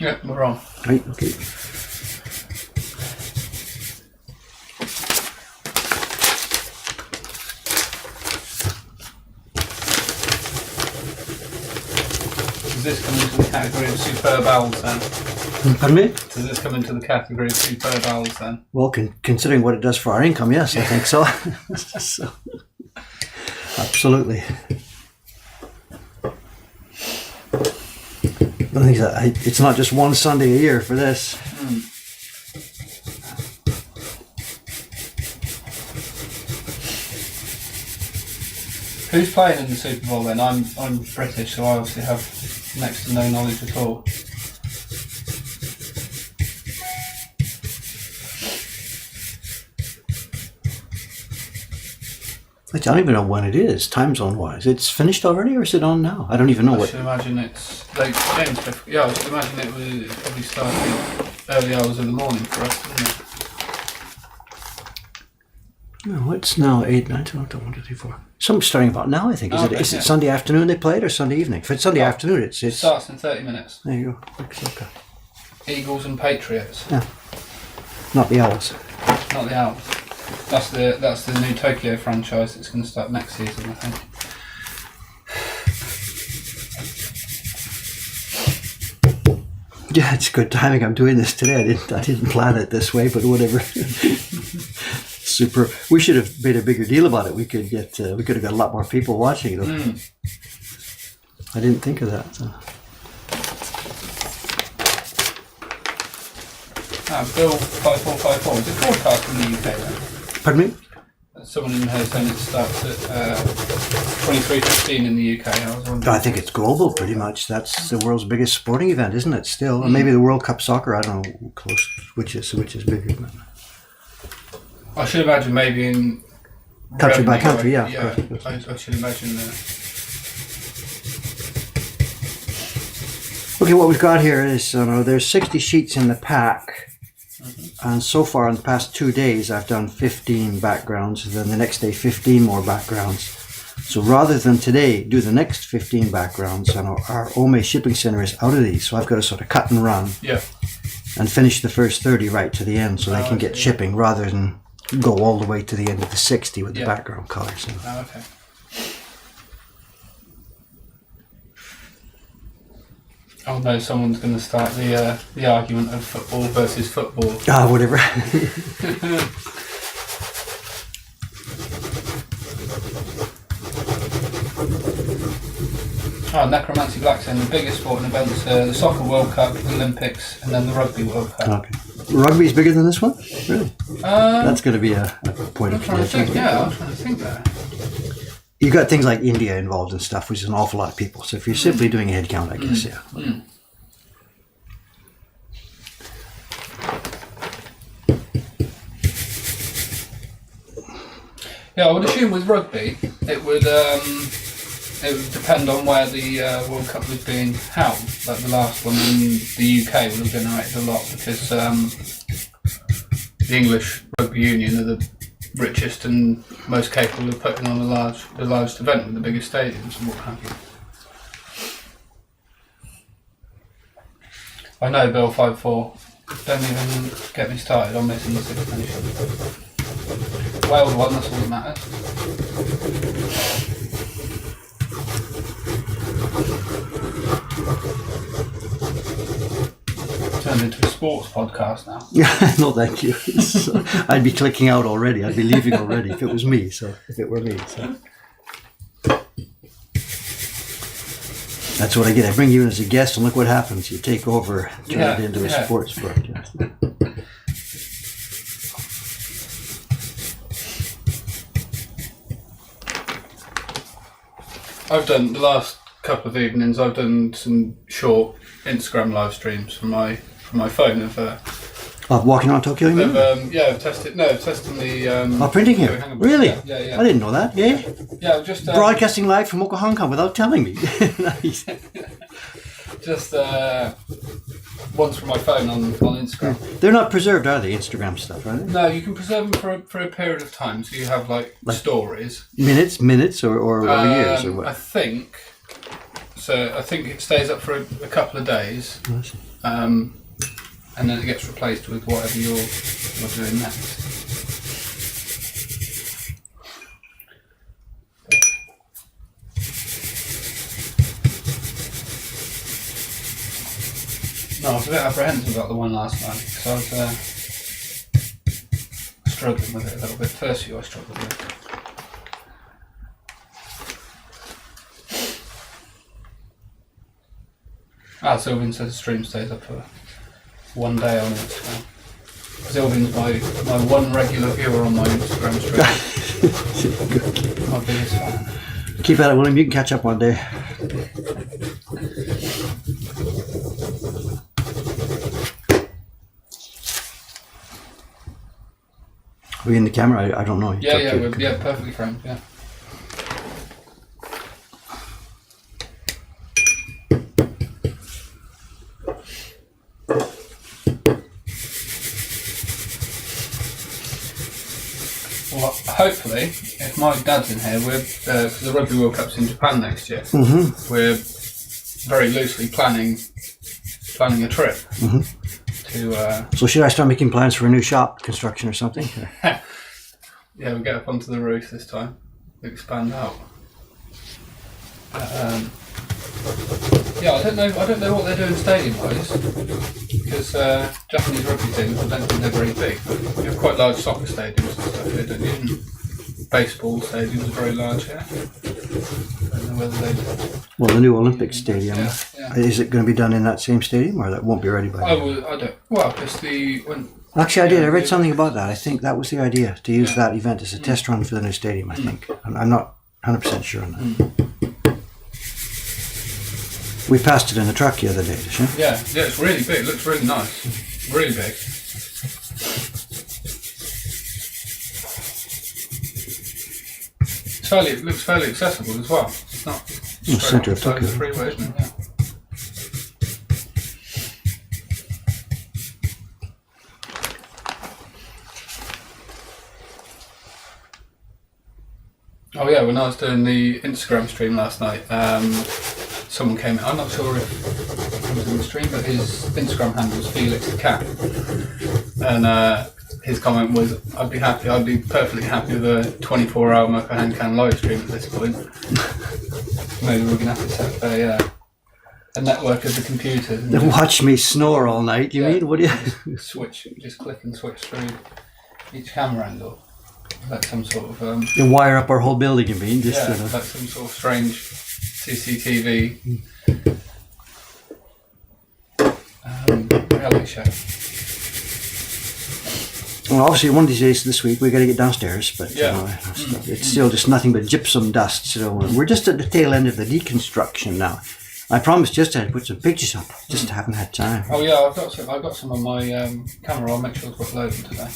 Yeah, we're on. Right, okay. Does this come into the category of superb owls then? Pardon me? Does this come into the category of superb owls then? Well, considering what it does for our income, yes, I think so. So absolutely. I think that it's not just one Sunday a year for this. Who's playing in the Super Bowl then? I'm British, so I obviously have next to no knowledge at all. I don't even know when it is, time zone wise. It's finished already, or is it on now? I don't even know I should imagine it's like James. Yeah, I should imagine it was probably starting early hours of the morning for us, isn't it? No, it's now 8, 9, 10, 11, 1, 2, 3, 4. Some starting about now, I think. Is it Sunday afternoon they played or Sunday evening? If it's Sunday afternoon, it starts in 30 minutes. There you go. Okay. Eagles and Patriots. Yeah. Not the Owls. Not the Owls. That's the new Tokyo franchise that's going to start next season, I think. Yeah, it's good timing. I'm doing this today. I didn't plan it this way, but whatever. Super. We should have made a bigger deal about it. We could have got a lot more people watching though. I didn't think of that. So. Bill 5454. Is it broadcast in the UK then? Pardon me? Someone in here saying it starts at 23:15 in the UK. I think it's global, pretty much. That's the world's biggest sporting event, isn't it? Still, or maybe the World Cup soccer. I don't know close which is bigger. But I should imagine maybe in country by country, yeah. I should imagine that. Okay, what we've got here is there's 60 sheets in the pack. And so far in the past 2 days, I've done 15 backgrounds. Then the next day, 15 more backgrounds. So rather than today do the next 15 backgrounds, our Ome shipping center is out of these. So I've got to sort of cut and run and finish the first 30 right to the end so they can get shipping rather than go all the way to the end of the 60 with the background colors. Okay. Oh no, someone's going to start the argument of football versus football. Whatever. Necromancy Black saying the biggest sporting events are the Soccer World Cup, the Olympics, and then the Rugby World Cup. Okay. Rugby's bigger than this one? Really? That's going to be a point of contention. I'm trying to think there. You've got things like India involved and stuff, which is an awful lot of people. So if you're simply doing a head count, I guess, yeah. Yeah, I would assume with rugby, it would depend on where the World Cup was being held. Like the last one in the UK would have generated a lot because the English Rugby Union are the richest and most capable of putting on the largest event with the biggest stadiums and what have you. I know Bill 54. Don't even get me started on missing the Six Nations. Wales won, that's all that matters. Turned into a sports podcast now. Yeah, no, thank you. So, I'd be clicking out already. I'd be leaving already if it was me. So if it were me, so that's what I get. I bring you in as a guest, and look what happens. You take over, turn it into a sports broadcast. I've done the last couple of evenings. I've done some short Instagram live streams from my phone of walking on Tokyo. I've tested the printing here. Really? Yeah. I didn't know that. Yeah. Yeah, just broadcasting live from Oka, Hong Kong without telling me. Nice. Just ones from my phone on Instagram. They're not preserved, are they? Instagram stuff, are they? No, you can preserve them for a period of time. So you have like stories. Minutes, or years, or what? I think So I think it stays up for a couple of days, and then it gets replaced with whatever you're doing next. No, I was a bit apprehensive about the one last night because I was struggling with it a little bit. First few I struggled with. Sylvian says the stream stays up for 1 day on Instagram. Sylvian's my one regular viewer on my Instagram stream. My biggest fan. Keep at it, William. You can catch up one day. Are we in the camera? I don't know. Yeah, perfectly framed, yeah. Well, hopefully, if my dad's in here, we're because the Rugby World Cup's in Japan next year. We're very loosely planning a trip to. So should I start making plans for a new shop construction or something? Yeah, we'll get up onto the roof this time. Expand out. Yeah, I don't know what they're doing stadium-wise because Japanese rugby teams, I don't think they're very big. But you have quite large soccer stadiums and stuff here, don't you? And baseball stadiums are very large here. I don't know whether they. Well, the new Olympic Stadium. Yeah. Is it going to be done in that same stadium, or that won't be ready by then? I don't. Well, because Actually, I did. I read something about that. I think that was the idea, to use that event as a test run for the new stadium, I think. I'm not 100% sure on that. We passed it in the truck the other day, didn't you? Yeah, it's really big. It looks really nice. Really big. It looks fairly accessible as well. It's not Centre of straight Tokyo. the freeway, isn't it? Yeah. Oh yeah, when I was doing the Instagram stream last night, someone came in. I'm not sure if it was in the stream, but his Instagram handle was Felix the Cat, and his comment was, I'd be perfectly happy with a 24-hour Mocha Can live stream at this point. Maybe we're going to have to set up a network of the computers. And Watch me snore all night, you mean? What do you... just click and switch through each camera angle. Like some sort of... You wire up our whole building, you mean? Just, like some sort of strange CCTV reality show. Well, obviously, one of these days this week, we got to get downstairs, but it's still just nothing but gypsum dust. So we're just at the tail end of the deconstruction now. I promised just to put some pictures up, just haven't had time. Oh yeah, I've got some on my camera. I'll make sure to upload them today.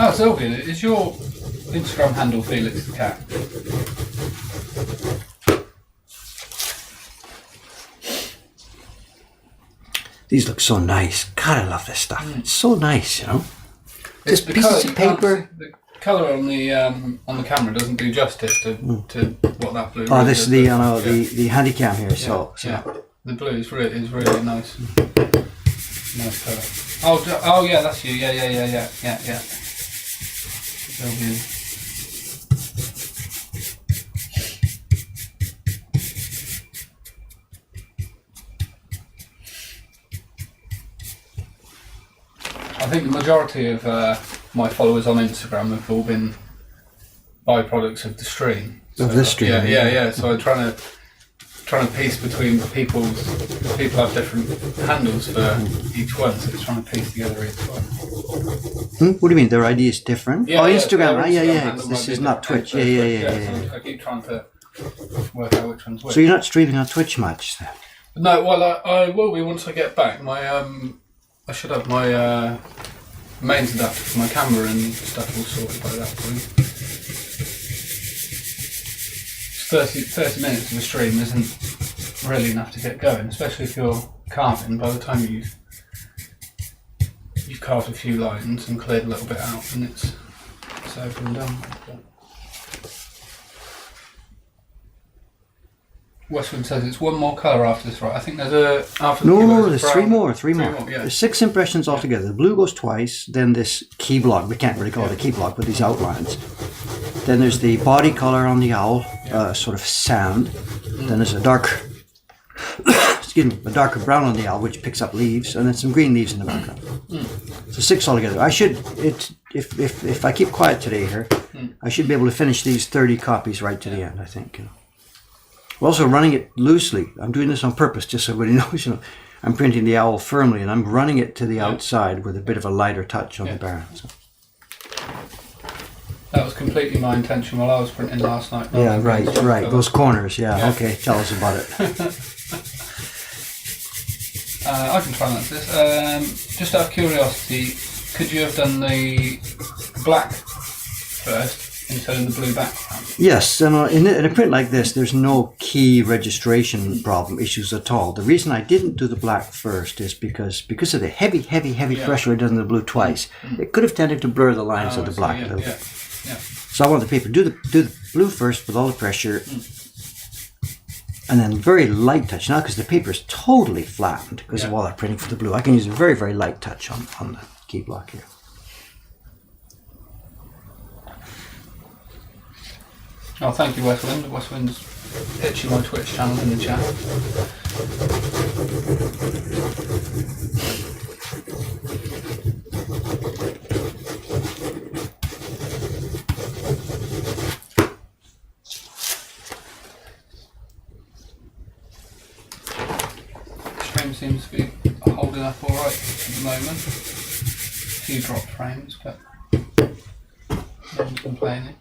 Oh, Sylvia, is your Instagram handle Felix the Cat? These look so nice. God, I love this stuff. It's so nice, you know. It's Just pieces of paper. The colour on the camera doesn't do justice to what that blue. Oh, really this is does. the Handycam here. So the blue is really nice. Nice colour. Oh yeah, that's you. Yeah. Sylvian. I think the majority of my followers on Instagram have all been byproducts of the stream. Of this stream? Yeah. So I'm trying to piece between people have different handles for each one, so it's trying to piece together each one. What do you mean? Their ID is different? Yeah, Instagram. Instagram Yeah. handle This might is be not different. Twitch. Yeah. So I keep trying to work out which one's which. So you're not streaming on Twitch much then? No, well, I will be once I get back. My I should have my mains adapter for my camera and stuff all sorted by that point. 30 minutes of a stream isn't really enough to get going, especially if you're carving. By the time you've carved a few lines and cleared a little bit out, and it's over and done. Westwind says it's one more colour after this, right? I think there's a... After No, there's three more. Yeah. There's 6 impressions altogether. The blue goes twice, then this key block, we can't really call it a key block, but these outlines. Then there's the body colour on the owl, sort of sand. Then there's a dark, excuse me, a darker brown on the owl, which picks up leaves, and then some green leaves in the background. So 6 altogether. I should, if I keep quiet today here, I should be able to finish these 30 copies right to the end, I think. You know. We're also running it loosely. I'm doing this on purpose, just so everybody knows. You know, I'm printing the owl firmly, and I'm running it to the outside with a bit of a lighter touch on the baron. So. That was completely my intention while I was printing last night. Yeah, right. Those corners, yeah. Okay, tell us about it. I can try and answer this. Just out of curiosity, could you have done the black first instead of the blue background? Yes, and in a print like this, there's no key registration problem issues at all. The reason I didn't do the black first is because of the heavy pressure I did on the blue twice. It could have tended to blur the lines of the black a little bit. So I want the paper do the blue first with all the pressure, and then very light touch. Now, because the paper is totally flattened because of all that printing for the blue, I can use a very light touch on the key block here. Oh, thank you, Westwind. Westwind's pitching my Twitch channel in the chat. Stream seems to be holding up all right at the moment. A few dropped frames, but no one's complaining.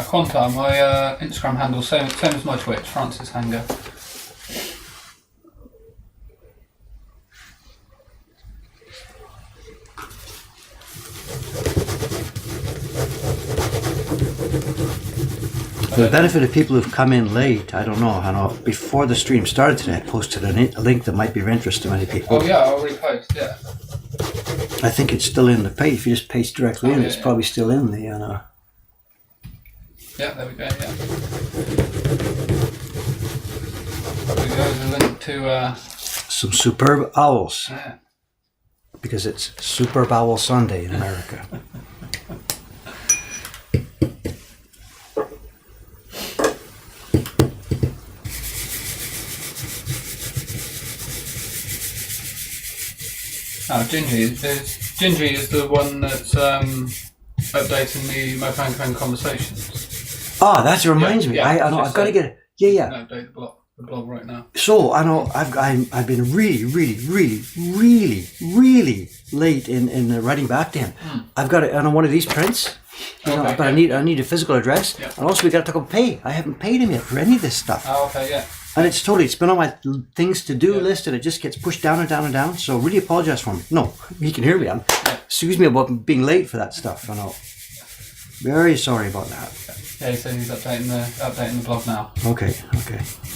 Quantar, my Instagram handle, same as my Twitch, Francis Hanger. For the benefit of people who've come in late, I don't know, before the stream started today, I posted a link that might be of interest to many people. Oh yeah, I'll repost, yeah. I think it's still in the page. If you just paste directly in, it's probably still in the... Yeah, there we go, yeah. There we go, there's a link to... some superb owls. Yeah. Because it's Superb Owl Sunday in America. Gingy is the one that's updating the Mopan conversations. Ah, that reminds me. I know. I've got to get it. Yeah. Update the blog right now. So I know I've been really late in writing back to him. I've got it on one of these prints. But I need a physical address, and also we got to talk about pay. I haven't paid him yet for any of this stuff. Oh, okay, yeah. And it's been on my things to do list, and it just gets pushed down and down and down. So really apologize for him. No, he can hear me. Excuse me about being late for that stuff. I know. Very sorry about that. Yeah, he said he's updating the blog now. Okay.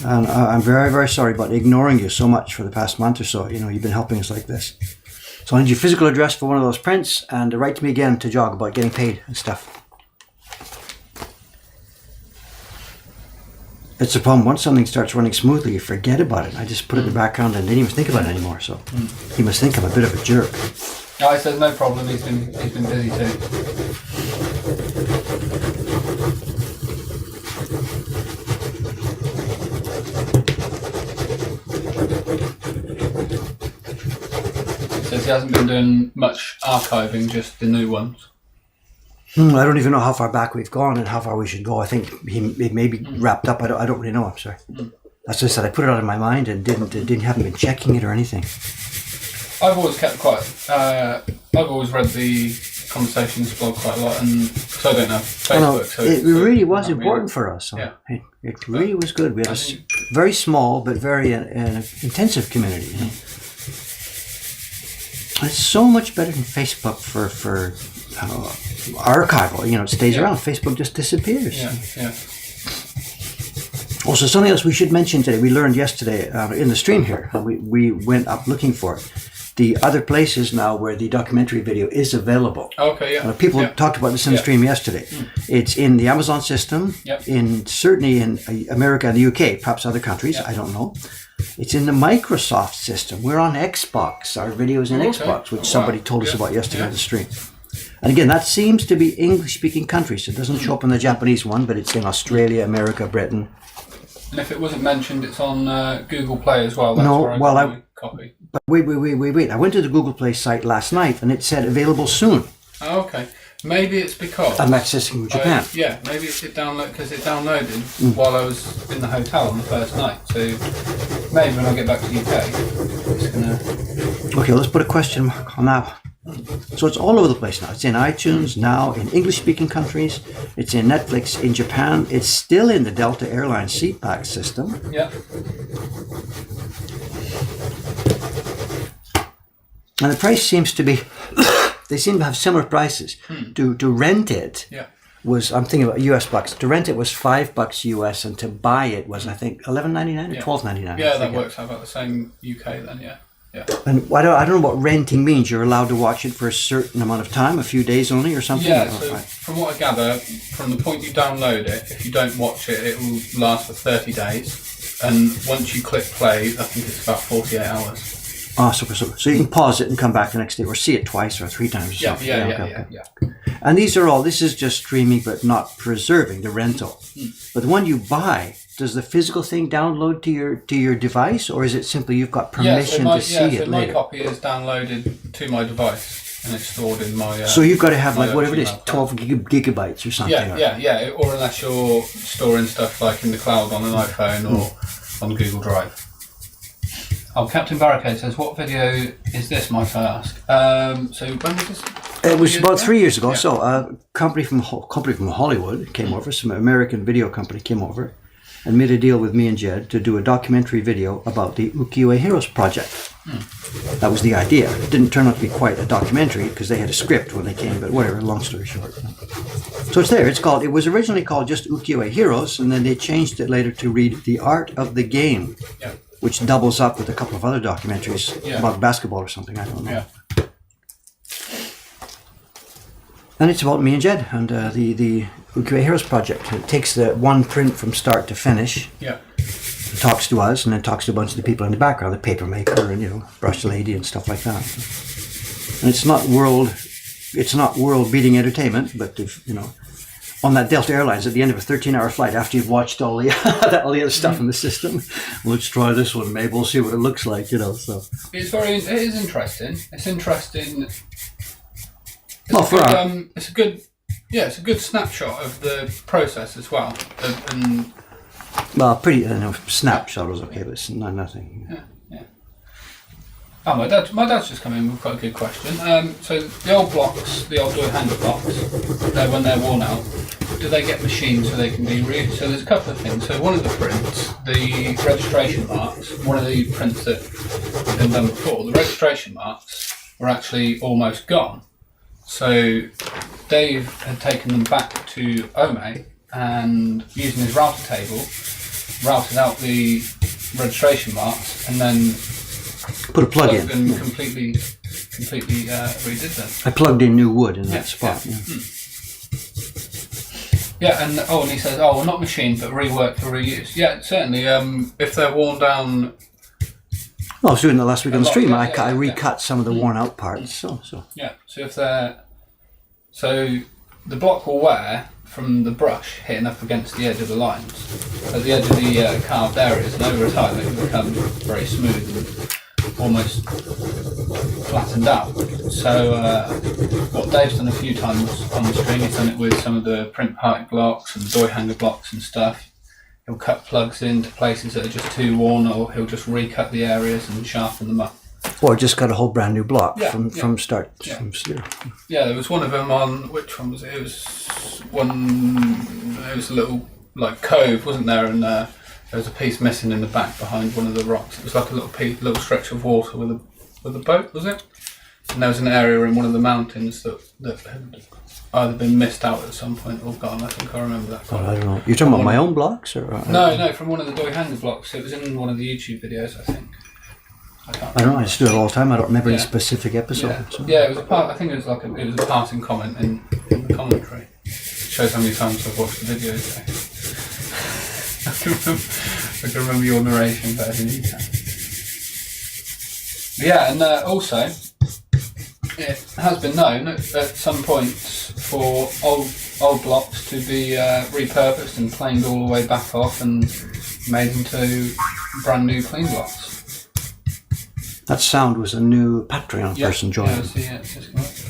And I'm very sorry about ignoring you so much for the past month or so. You know, you've been helping us like this. So I need your physical address for one of those prints, and write to me again to jog about getting paid and stuff. It's a problem. Once something starts running smoothly, you forget about it. I just put it in the background and didn't even think about it anymore. So he must think I'm a bit of a jerk. No, he says no problem. He's been busy too. He says he hasn't been doing much archiving, just the new ones. I don't even know how far back we've gone and how far we should go. I think it may be wrapped up. I don't really know. I'm sorry. That's just that I put it out of my mind and haven't been checking it or anything. I've always kept quiet. I've always read the conversations blog quite a lot, and so I don't have Facebook. No, so it really was important for us. Yeah. It really was good. We had a very small but very intensive community. You know? It's so much better than Facebook for archival. You know, it stays around. Facebook just disappears. Yeah. Also, something else we should mention today. We learned yesterday in the stream here. We went up looking for it. The other places now where the documentary video is available. Okay, yeah. People talked about this in the stream yesterday. It's in the Amazon system, certainly in America and the UK, perhaps other countries, I don't know. It's in the Microsoft system. We're on Xbox. Our video is in Xbox, which somebody told us about yesterday on the stream. And again, that seems to be English-speaking countries. It doesn't show up in the Japanese one, but it's in Australia, America, Britain. And if it wasn't mentioned, it's on Google Play as well. That's where I got my copy. But wait. I went to the Google Play site last night and it said available soon. Oh, okay. Maybe it's because I'm accessing Japan. Maybe it downloaded while I was in the hotel on the first night. So maybe when I get back to the UK, it's gonna. Okay, let's put a question mark on that. So it's all over the place now. It's in iTunes now, in English-speaking countries. It's in Netflix in Japan. It's still in the Delta Airlines seatback system. Yeah. And the price seems to be. They seem to have similar prices. To rent it was, I'm thinking about US bucks. To rent it was $5 US, and to buy it was, I think, $11.99 or $12.99. Yeah, that works out about the same UK then. Yeah. And I don't know what renting means. You're allowed to watch it for a certain amount of time, a few days only, or something. Yeah. So from what I gather, from the point you download it, if you don't watch it, it will last for 30 days, and once you click play, I think it's about 48 hours. Oh, super. So you can pause it and come back the next day, or see it twice or 3 times or something. Yeah. And this is just streaming, but not preserving the rental. But the one you buy, does the physical thing download to your device, or is it simply you've got permission to see it later? My copy is downloaded to my device and it's stored in my. So you've got to have like whatever it is, 12 gigabytes or something. Yeah. Or unless you're storing stuff like in the cloud on an iPhone or on Google Drive. Oh, Captain Barricade says, "What video is this?" Might I ask? So when was this? It was about 3 years ago. So a company from Hollywood came over. Some American video company came over and made a deal with me and Jed to do a documentary video about the Ukiyo-e Heroes project. That was the idea. It didn't turn out to be quite a documentary because they had a script when they came, but whatever, long story short. So it's there. It was originally called just Ukiyo-e Heroes, and then they changed it later to read The Art of the Game, which doubles up with a couple of other documentaries about basketball or something, I don't know. And it's about me and Jed and the Ukiyo-e Heroes project. It takes the one print from start to finish. It talks to us and then talks to a bunch of the people in the background, the paper maker and brush lady and stuff like that. And it's not world beating entertainment, but if, on that Delta Airlines at the end of a 13-hour flight, after you've watched all the other stuff in the system, let's try this one, maybe we'll see what it looks like, So it is interesting. It's interesting. It's a good snapshot of the process as well. Well, pretty snapshot was okay, but it's nothing. Yeah. Oh, my dad's just come in with quite a good question. So the old blocks, the old hanger blocks, when they're worn out, do they get machined so they can be reused? So there's a couple of things. So one of the prints, the registration marks, one of the prints that have been done before, the registration marks were actually almost gone. So Dave had taken them back to Ome and using his router table, routed out the registration marks and then put a plug in. And completely redid them. I plugged in new wood in that spot. And he says, not machined, but reworked for reuse. Yeah, certainly. If they're worn down. Well, I was doing that last week on the stream. I recut some of the worn out parts. So. Yeah. So the block will wear from the brush hitting up against the edge of the lines. At the edge of the carved areas, and over time it will become very smooth and almost flattened out. So what Dave's done a few times on the stream, he's done it with some of the print party blocks and the hanger blocks and stuff. He'll cut plugs into places that are just too worn, or he'll just recut the areas and sharpen them up. Or just got a whole brand new block Yeah, from start. Yeah. From zero. Yeah, there was one of them on, which one was it? It was a little, like, cove, wasn't there? And there was a piece missing in the back behind one of the rocks. It was like a little stretch of water with a boat, was it? And there was an area in one of the mountains that had either been missed out at some point or gone. I think I remember that. Oh, I don't know. You're talking about my own blocks? Or No, from one of the Doi Hands blocks. It was in one of the YouTube videos, I think. I don't know. I just do it all the time. I don't remember any specific episode. Yeah. So. Yeah, it was a part. I think it was a passing comment in the commentary. It shows how many times I've watched the video today. I can remember your narration better than you can. Yeah, and also it has been known at some points for old blocks to be repurposed and planed all the way back off and made into brand new clean blocks. That sound was a new Patreon person joining. Yeah, see, it's just right.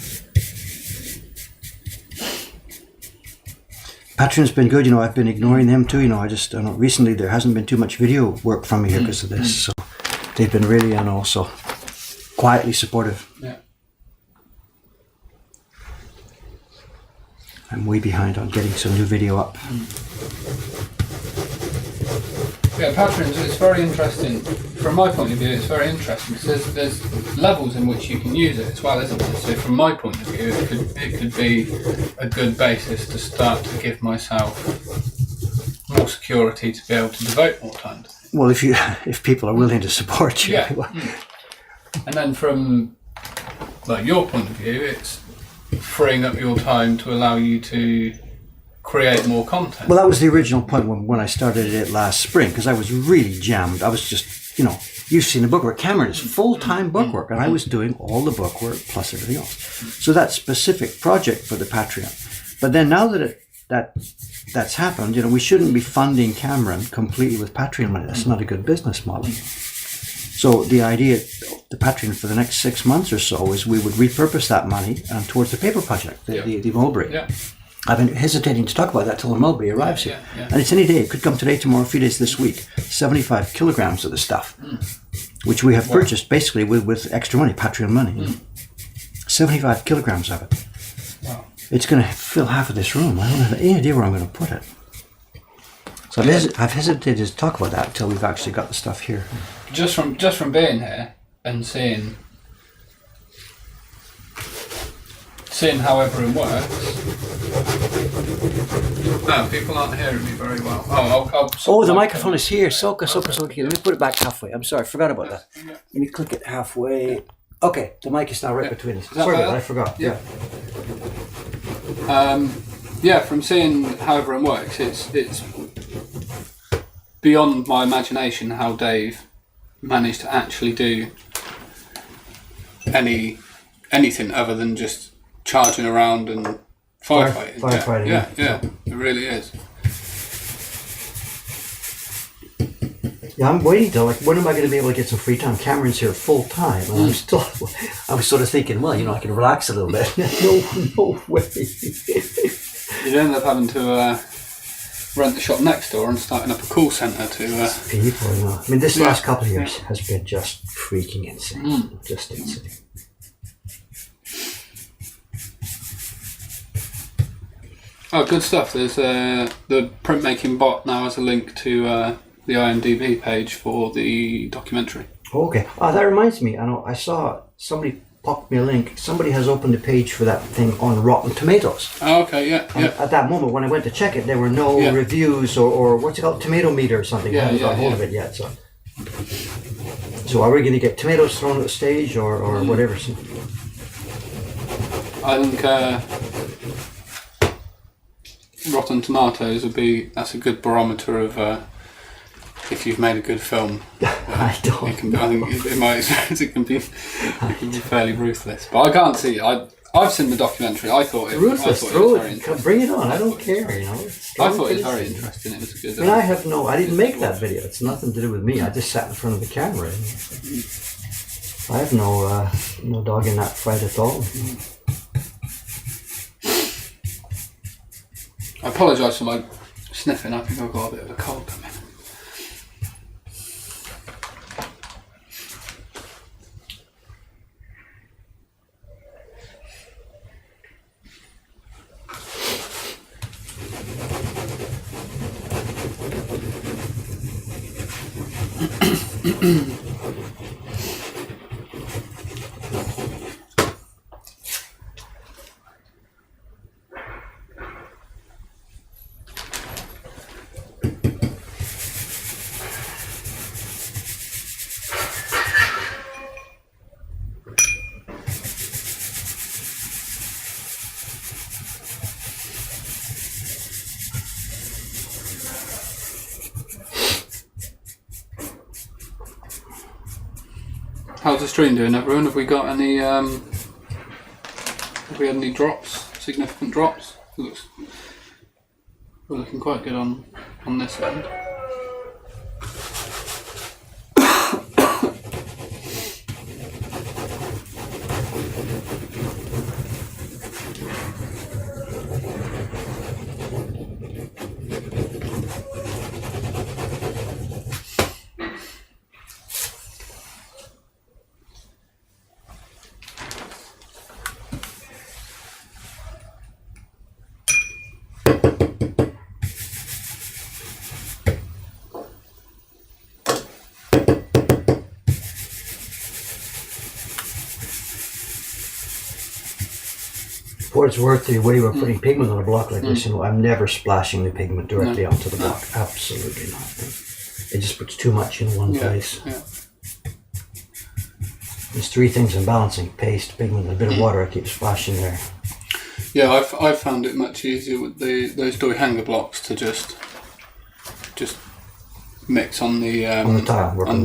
Patreon's been good. I've been ignoring them too. I know recently there hasn't been too much video work from me here because of this. So they've been really and also quietly supportive. Yeah. I'm way behind on getting some new video up. Yeah, Patreons, it's very interesting. From my point of view, it's very interesting because there's levels in which you can use it as well, isn't there? So from my point of view, it could be a good basis to start to give myself more security to be able to devote more time to it. Well, if people are willing to support you. Yeah. And then from your point of view, it's freeing up your time to allow you to create more content. Well, that was the original point when I started it last spring, because I was really jammed. I was just, you've seen the bookwork. Cameron is full-time bookwork, and I was doing all the bookwork plus everything else. So that specific project for the Patreon. But then now that's happened, we shouldn't be funding Cameron completely with Patreon money. That's not a good business model. So the idea, the Patreon for the next 6 months or so, is we would repurpose that money towards the paper project, the Mulberry. Yeah. I've been hesitating to talk about that till the Mulberry arrives here. Yeah. And it's any day. It could come today, tomorrow, a few days this week. 75 kilograms of the stuff, which we have purchased basically with extra money, Patreon money. 75 kilograms of it. Wow. It's going to fill half of this room. I don't have any idea where I'm going to put it. So I've hesitated to talk about that until we've actually got the stuff here. Just from being here and seeing how everything works. No, people aren't hearing me very well. Oh, the microphone is here. Soka. Let me put it back halfway. I'm sorry, I forgot about that. Let me click it halfway. Okay, the mic is now right between us. Sorry about that, I forgot. Yeah. From seeing how everyone works, it's beyond my imagination how Dave managed to actually do anything other than just charging around and firefighting. Yeah, it really is. Yeah, I'm waiting till, when am I going to be able to get some free time? Cameron's here full time, and I was sort of thinking, I can relax a little bit. No way. You'd end up having to rent the shop next door and starting up a call centre to... People, this last couple of years has been just freaking insane. Just insane. Oh, good stuff. There's the printmaking bot now has a link to the IMDb page for the documentary. Okay. That reminds me. I saw somebody popped me a link. Somebody has opened a page for that thing on Rotten Tomatoes. Oh, okay, yeah. At that moment, when I went to check it, there were no reviews or what's it called, tomato meter or something. I haven't got hold of it yet. So are we going to get tomatoes thrown at the stage or whatever? I think Rotten Tomatoes that's a good barometer of if you've made a good film. I think in my experience it can be fairly ruthless. But I can't see. I've seen the documentary. I thought it ruthless. was very interesting. Bring it on. I don't care. I thought it was very interesting. It was a good. I didn't make that video. It's nothing to do with me. I just sat in front of the camera. I have no dog in that fight at all. I apologise for my sniffing. I think I've got a bit of a cold coming. How's the stream doing, everyone? Have we got any? Have we had any drops? Significant drops? We're looking quite good on this end. For what it's worth, the way we're putting pigment on a block like this, I'm never splashing the pigment directly onto the block. Absolutely not. It just puts too much in one place. Yeah. There's three things I'm balancing: paste, pigment, and a bit of water. I keep splashing there. Yeah, I've found it much easier with those Doi hanger blocks to just mix on the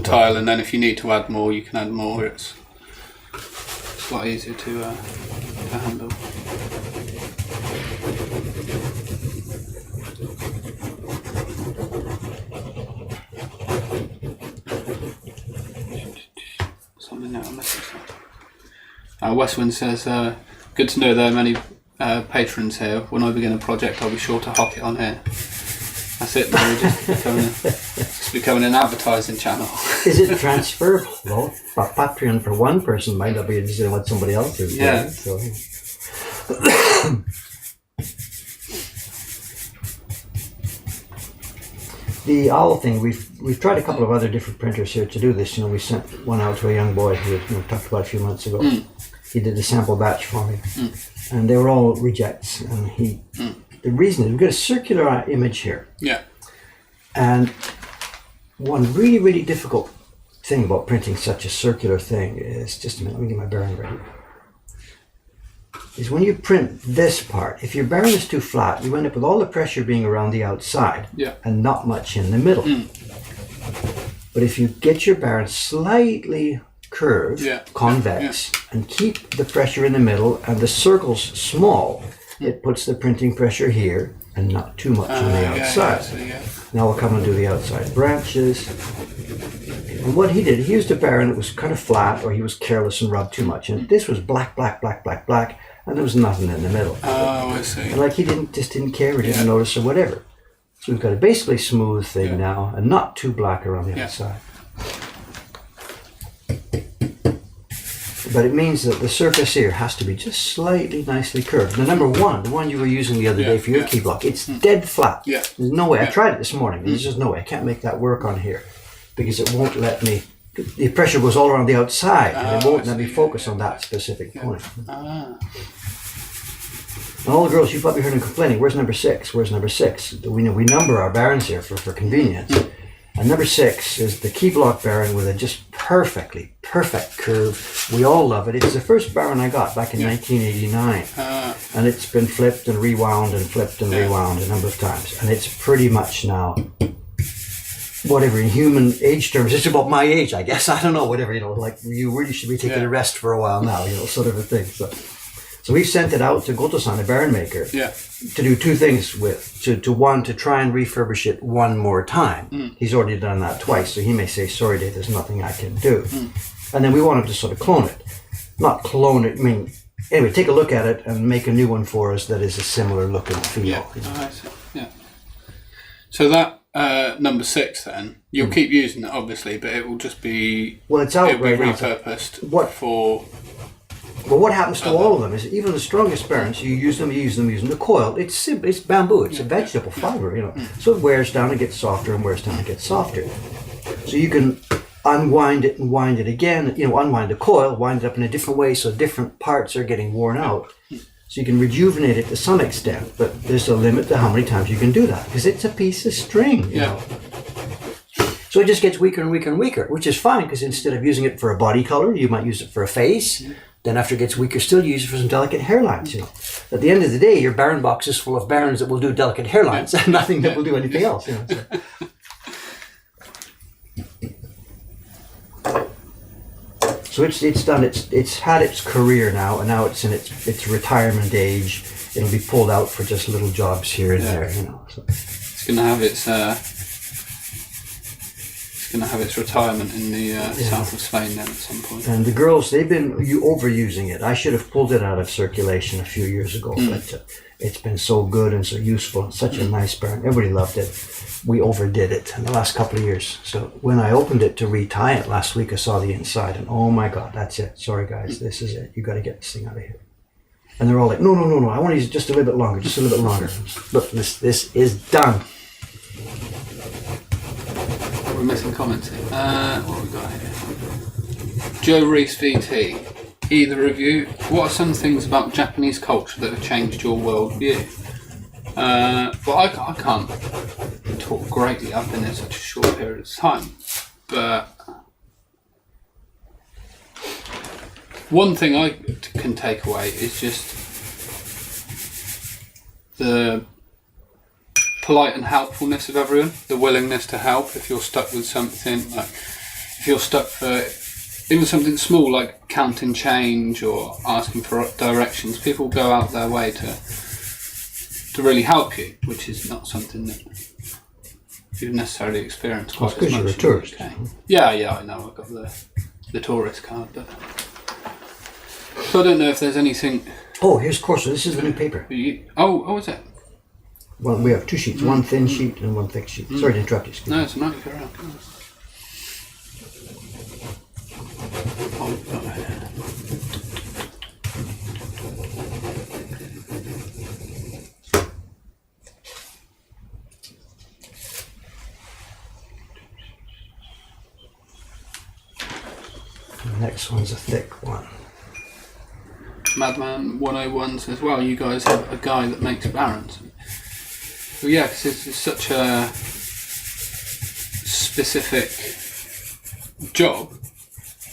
tile, and then if you need to add more, you can add more. It's a lot easier to handle. Something that I'm missing. Westwind says, "Good to know there are many patrons here. When I begin a project, I'll be sure to hock it on here." That's it. Now just becoming an advertising channel. Is it transferable? Well, Patreon for one person might not be interested in what somebody else is doing. Yeah. So. The owl thing, we've tried a couple of other different printers here to do this. We sent one out to a young boy who we talked about a few months ago. He did a sample batch for me, and they were all rejects. And the reason is we've got a circular image here. Yeah. And one really, really difficult thing about printing such a circular thing is, just a minute, let me get my bearing ready, is when you print this part, if your bearing is too flat, you end up with all the pressure being around the outside and not much in the middle. But if you get your bearing slightly curved, convex, and keep the pressure in the middle and the circles small, it puts the printing pressure here and not too much on the outside. Now we'll come and do the outside branches. And what he did, he used a bearing that was kind of flat, or he was careless and rubbed too much. And this was black, black, black, black, black, and there was nothing in the middle. Oh, I see. And like he just didn't care, or didn't notice, or whatever. So we've got a basically smooth thing now, and not too black around the outside. But it means that the surface here has to be just slightly nicely curved. The number one, the one you were using the other day for your key block, it's dead flat. There's no way. I tried it this morning. There's just no way. I can't make that work on here because it won't let me. The pressure goes all around the outside, and it won't let me focus on that specific point. And all the girls, you probably heard them complaining, where's number 6? Where's number 6? We number our bearings here for convenience. And number 6 is the key block bearing with a just perfect curve. We all love it. It's the first bearing I got back in 1989. And it's been flipped and rewound and flipped and rewound a number of times. And it's pretty much now, whatever, in human age terms, it's about my age, I guess. I don't know, whatever, like you really should be taking a rest for a while now, sort of a thing. So we've sent it out to Goto-san, a bearing maker, to do two things with. One, to try and refurbish it one more time. He's already done that twice, so he may say, sorry Dave, there's nothing I can do. And then we want him to sort of clone it. Not clone it, anyway, take a look at it and make a new one for us that is a similar look and feel. I see. So that number 6 then, you'll keep using it obviously, but it will just be, it's out right now. Repurposed for... But what happens to all of them is even the strongest bearings, you use them. The coil, it's simple, it's bamboo, it's a vegetable fiber, So it wears down and gets softer and wears down and gets softer. So you can unwind it and wind it again. Unwind the coil, wind it up in a different way so different parts are getting worn out. So you can rejuvenate it to some extent, but there's a limit to how many times you can do that because it's a piece of string. You know? So it just gets weaker and weaker and weaker, which is fine because instead of using it for a body color, you might use it for a face. Then after it gets weaker, still use it for some delicate hairlines. At the end of the day, your Baron box is full of Barons that will do delicate hairlines and nothing that will do anything else. So it's done. It's had its career now, and now it's in its retirement age. It'll be pulled out for just little jobs here and there. So. It's going to have its retirement in the south of Spain then at some point. And the girls, they've been overusing it. I should have pulled it out of circulation a few years ago, but it's been so good and so useful and such a nice Baron. Everybody loved it. We overdid it in the last couple of years. So when I opened it to retie it last week, I saw the inside and oh my God, that's it. Sorry guys, this is it. You got to get this thing out of here. And they're all like, no, I want to use it just a little bit longer, Look, this is done. We're missing comments here. What have we got here? Joe Reese VT. Either of you, what are some things about Japanese culture that have changed your worldview? Well, I can't talk greatly. I've been there such a short period of time. But one thing I can take away is just the polite and helpfulness of everyone, the willingness to help if you're stuck with something, like if you're stuck for even something small like counting change or asking for directions. People go out their way to really help you, which is not something that you've necessarily experienced quite as much. Because you're a tourist. Okay. Yeah, I know. I've got the tourist card, but so I don't know if there's anything. Oh, here's Corso. This is the new paper. Oh, is it? Well, we have two sheets, one thin sheet and one thick sheet. Sorry to interrupt you. No, it's not. Go around. The next one's a thick one. Madman 101 says, well, you guys have a guy that makes Barons. Well, yeah, because it's such a specific job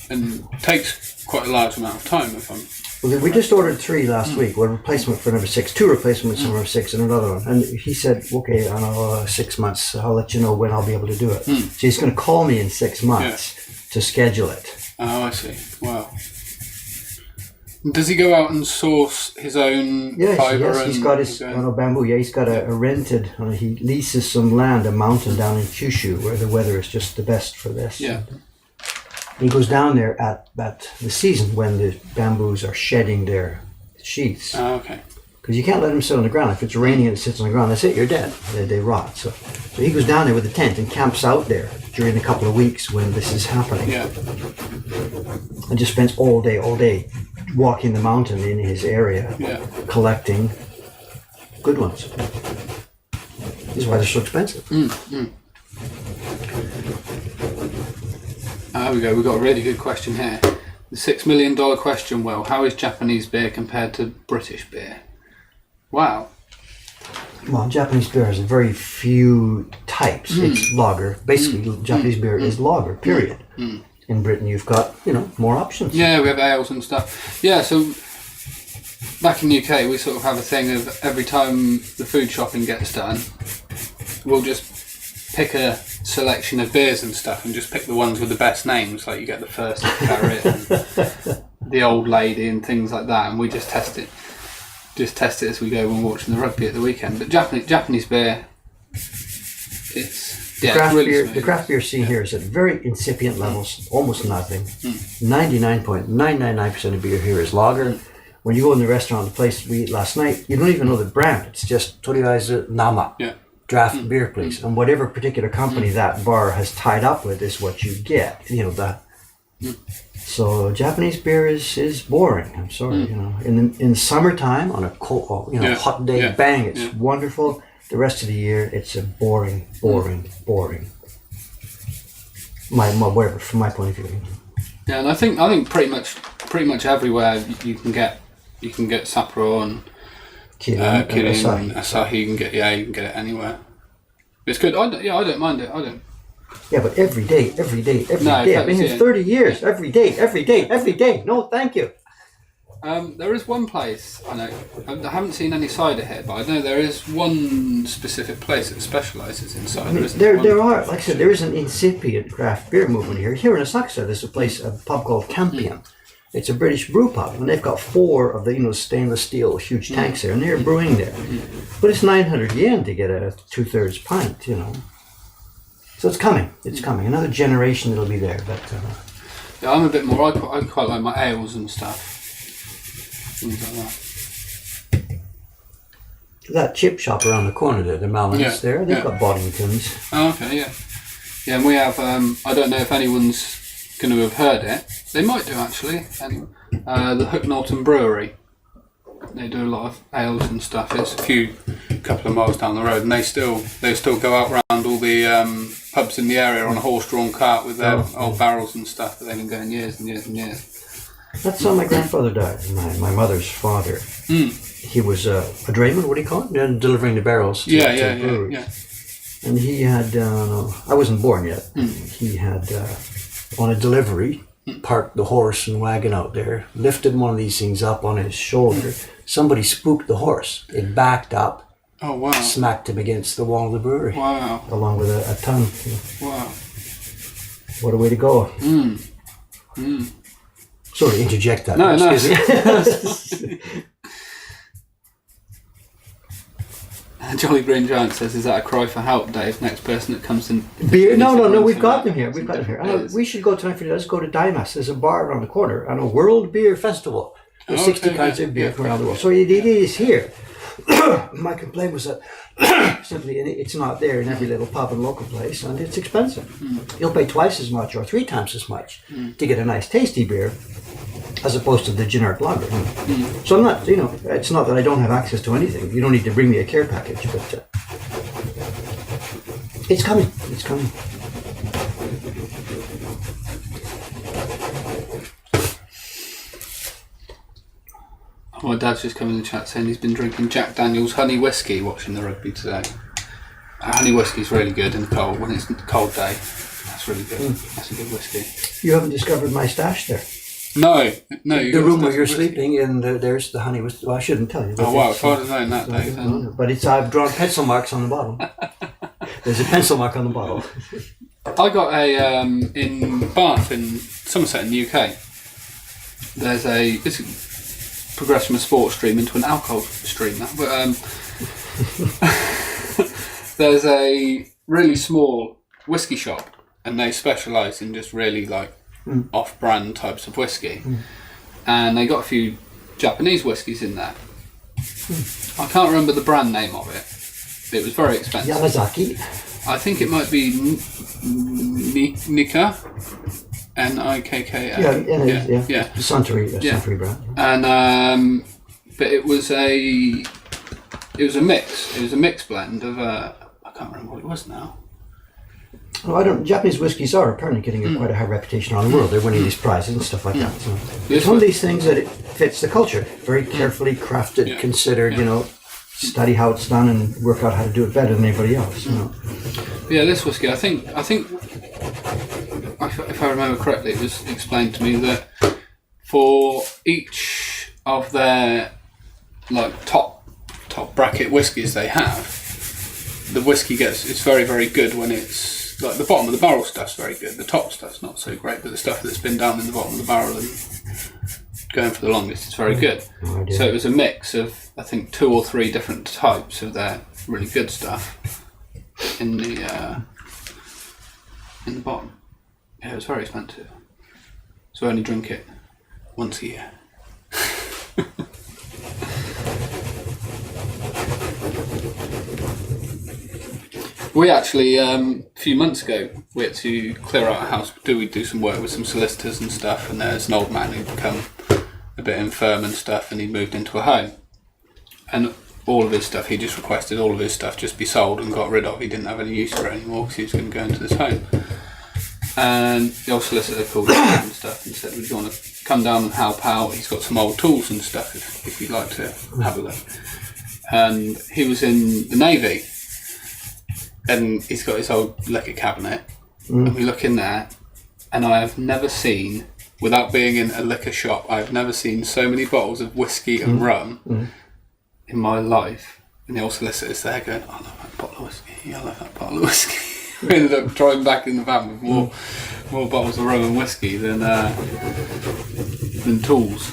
and takes quite a large amount of time. Well, we just ordered 3 last week, one replacement for number 6, 2 replacements for number 6 and another one. And he said, okay, I know 6 months, I'll let you know when I'll be able to do it. So he's going to call me in 6 months to schedule it. Oh, I see. Wow. Does he go out and source his own fibre? Yes, he's got his bamboo. Yeah, he's got a rented. He leases some land, a mountain down in Kyushu, where the weather is just the best for this. Yeah. He goes down there at the season when the bamboos are shedding their sheaths. Oh, okay. Because you can't let them sit on the ground. If it's raining and it sits on the ground, that's it. You're dead. They rot. So he goes down there with a tent and camps out there during a couple of weeks when this is happening. Yeah. And just spends all day walking the mountain in his area, collecting good ones. This is why they're so expensive. There we go. We've got a really good question here. The $6 million question, Will. How is Japanese beer compared to British beer? Wow. Well, Japanese beer has very few types. It's lager. Basically, Japanese beer is lager, period. In Britain, you've got, more options. Yeah, we have ales and stuff. Yeah, so back in the UK, we sort of have a thing of every time the food shopping gets done, we'll just pick a selection of beers and stuff and just pick the ones with the best names. Like you get the First Carrot and the Old Lady and things like that, and we just test it. Just test it as we go when we're watching the rugby at the weekend. But Japanese beer, the craft beer scene here is at very incipient levels, almost nothing. 99.999% of beer here is lager. When you go in the restaurant, the place we ate last night, you don't even know the brand. It's just Toriwaizu Nama, draft beer, please. And whatever particular company that bar has tied up with is what you get. So Japanese beer is boring. I'm sorry. In summertime on a cold, hot day, bang, it's wonderful. The rest of the year, it's a boring. whatever, from my point of view. Yeah, and I think pretty much everywhere you can get Sapporo and Kirin, Kirin, Asahi. You can get it anywhere. It's good. I don't mind it. I don't. Yeah, but every day. No, I've been here 30 years. Every day. No, thank you. There is one place I know. I haven't seen any cider here, but I know there is one specific place that specialises in cider. I mean, isn't there are, like I said, there is an incipient craft beer movement here. Here in Asakusa, there's a pub called Campion. It's a British brew pub, and they've got 4 of the stainless steel huge tanks there, and they're brewing there. But it's 900 yen to get a 2/3 pint, So it's coming. Another generation it'll be there, but. Yeah, I'm a bit more. I quite like my ales and stuff. Things like that. That chip shop around the corner there, the Malins there, they've got Boddingtons. Oh, okay, yeah. Yeah, and we have, I don't know if anyone's going to have heard it. They might do, actually. Anyway, the Hook Norton Brewery. They do a lot of ales and stuff. It's a couple of miles down the road, and they still go out round all the pubs in the area on a horse-drawn cart with their old barrels and stuff that they've been going years and years and years. That's how my grandfather died. My mother's father. He was a drayman. What do you call it? Delivering the barrels. To breweries. Yeah. And he had. I wasn't born yet. He had on a delivery parked the horse and wagon out there. Lifted one of these things up on his shoulder. Somebody spooked the horse. It backed up. Oh wow! Smacked him against the wall of the brewery. Wow! Along with a ton. Wow! What a way to go! Sorry to interject that. No. Jolly Green Giant says, "Is that a cry for help, Dave? Next person that comes in." Beer? No. We've got them here. We should go tonight. Let's go to Dimas. There's a bar around the corner and a World Beer Festival. There's 60 kinds of beer from around the world. So it is here. My complaint was that simply it's not there in every little pub and local place, and it's expensive. You'll pay twice as much or 3 times as much to get a nice tasty beer as opposed to the generic lager. So I'm not, it's not that I don't have access to anything. You don't need to bring me a care package, but it's coming. It's coming. My dad's just come in the chat saying he's been drinking Jack Daniel's honey whiskey watching the rugby today. Honey whiskey's really good in the cold, when it's a cold day. That's really good. That's a good whiskey. You haven't discovered my stash there. No. The room where you're sleeping, and there's the honey whiskey. Well, I shouldn't tell you. Oh wow, if I'd have known that, Dave. But I've drawn pencil marks on the bottle. There's a pencil mark on the bottle. I got a, in Bath, in Somerset in the UK, it's progressed from a sports stream into an alcohol stream now, but there's a really small whiskey shop, and they specialise in just really off-brand types of whiskey, and they got a few Japanese whiskies in there. I can't remember the brand name of it. It was very expensive. Yamazaki. I think it might be Nikka. Nikka. Yeah. Suntory brand. And but it was a mix. It was a mixed blend of I can't remember what it was now. Well, Japanese whiskies are apparently getting quite a high reputation around the world. They're winning these prizes and stuff like that. So it's one of these things that it fits the culture. Very carefully crafted, considered. Study how it's done and work out how to do it better than anybody else. Yeah, this whiskey. I think. If I remember correctly, it was explained to me that for each of their top bracket whiskies they have, the whiskey it's very, very good when it's the bottom of the barrel stuff's very good. The top stuff's not so great, but the stuff that's been down in the bottom of the barrel and going for the longest is very good. So it was a mix of, I think, 2 or 3 different types of their really good stuff in the bottom. Yeah, it was very expensive. So I only drink it once a year. We actually, a few months ago, we had to clear out a house. We do some work with some solicitors and stuff, and there's an old man who'd become a bit infirm and stuff, and he'd moved into a home. And all of his stuff, he just requested all of his stuff just be sold and got rid of. He didn't have any use for it anymore because he was going to go into this home. And the old solicitor called him and stuff and said, would you want to come down and help out? He's got some old tools and stuff if you'd like to have a look. And he was in the Navy, and he's got his old liquor cabinet. And we look in there, and I have never seen, without being in a liquor shop, I've never seen so many bottles of whiskey and rum in my life. And the old solicitor's there going, I love that bottle of whiskey, I love that bottle of whiskey. We ended up driving back in the van with more bottles of rum and whiskey than tools.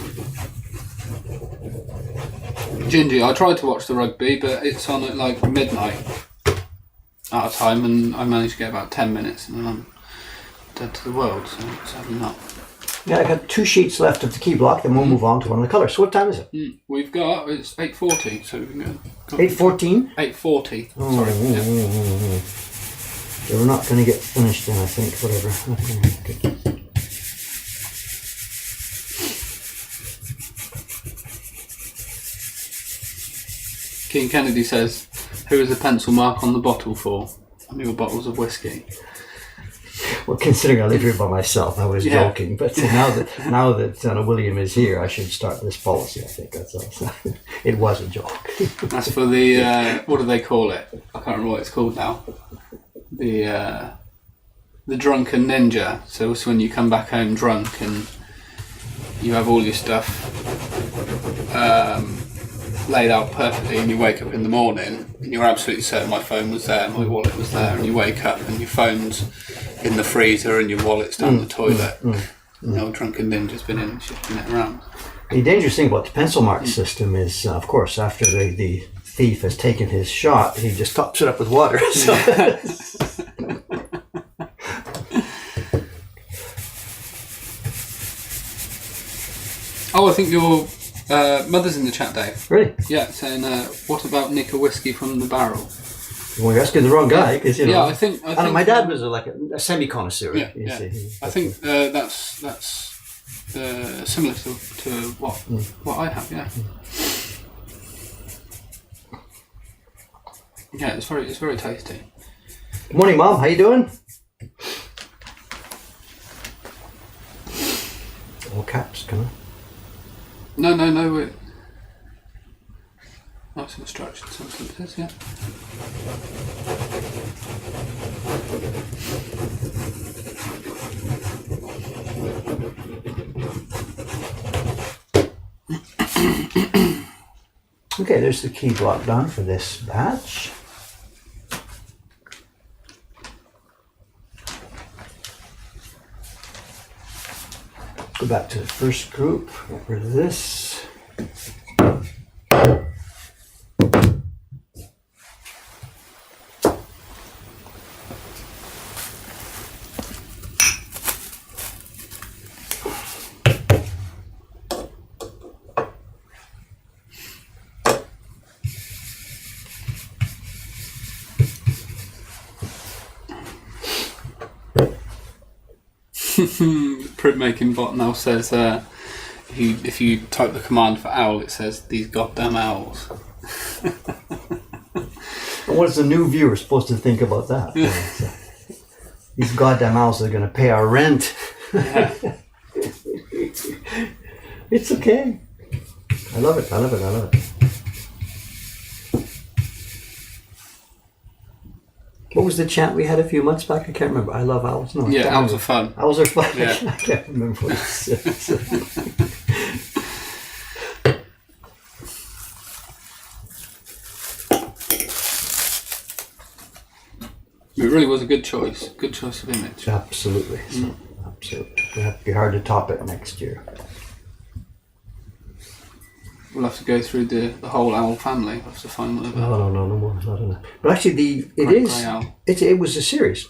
Gingy, I tried to watch the rugby, but it's on at like midnight at a time, and I managed to get about 10 minutes, and then I'm dead to the world, so sadly not. Yeah, I got 2 sheets left of the key block, then we'll move on to one of the colours. So what time is it? We've got, it's 8:40, so we can go. 8:14? 8:40, sorry. Yeah. So we're not going to get finished then, I think, whatever. Okay. King Kennedy says, who is the pencil mark on the bottle for? On your bottles of whiskey. Well, considering I live here by myself, I was joking. But now that William is here, I should start this policy, I think. That's all. It was a joke. That's for the, what do they call it? I can't remember what it's called now. The drunken ninja. So it's when you come back home drunk and you have all your stuff laid out perfectly, and you wake up in the morning and you're absolutely certain my phone was there, my wallet was there, and you wake up and your phone's in the freezer and your wallet's down the toilet. The old drunken ninja's been in and shifting it around. The dangerous thing about the pencil mark system is, of course, after the thief has taken his shot, he just tops it up with water. So. Oh, I think your mother's in the chat, Dave. Really? Yeah, saying, what about nick a whiskey from the barrel? Well, you're asking the wrong guy, because, you know. Yeah, I think my dad was a semi-connoisseur. Yeah, yeah. I think that's similar to what I have, yeah. Yeah, it's very tasty. Good morning, Mom. How you doing? All caps, can I? No. Nice and structured sentences, yeah. Okay, there's the key block done for this batch. Go back to the first group, get rid of this. Printmaking bot now says if you type the command for owl, it says these goddamn owls. What's the new viewer supposed to think about that? These goddamn owls are going to pay our rent. Yeah. It's okay. I love it. What was the chant we had a few months back? I can't remember. I love owls. No, Yeah, owls are fun. Owls are fun. Yeah. I can't remember what it says. It really was a good choice. Good choice of image. Absolutely. Absolutely. It'll have to be hard to top it next year. We'll have to go through the whole owl family. We'll have to find whatever. No more. Not enough. But actually, Grey owl. it was a series.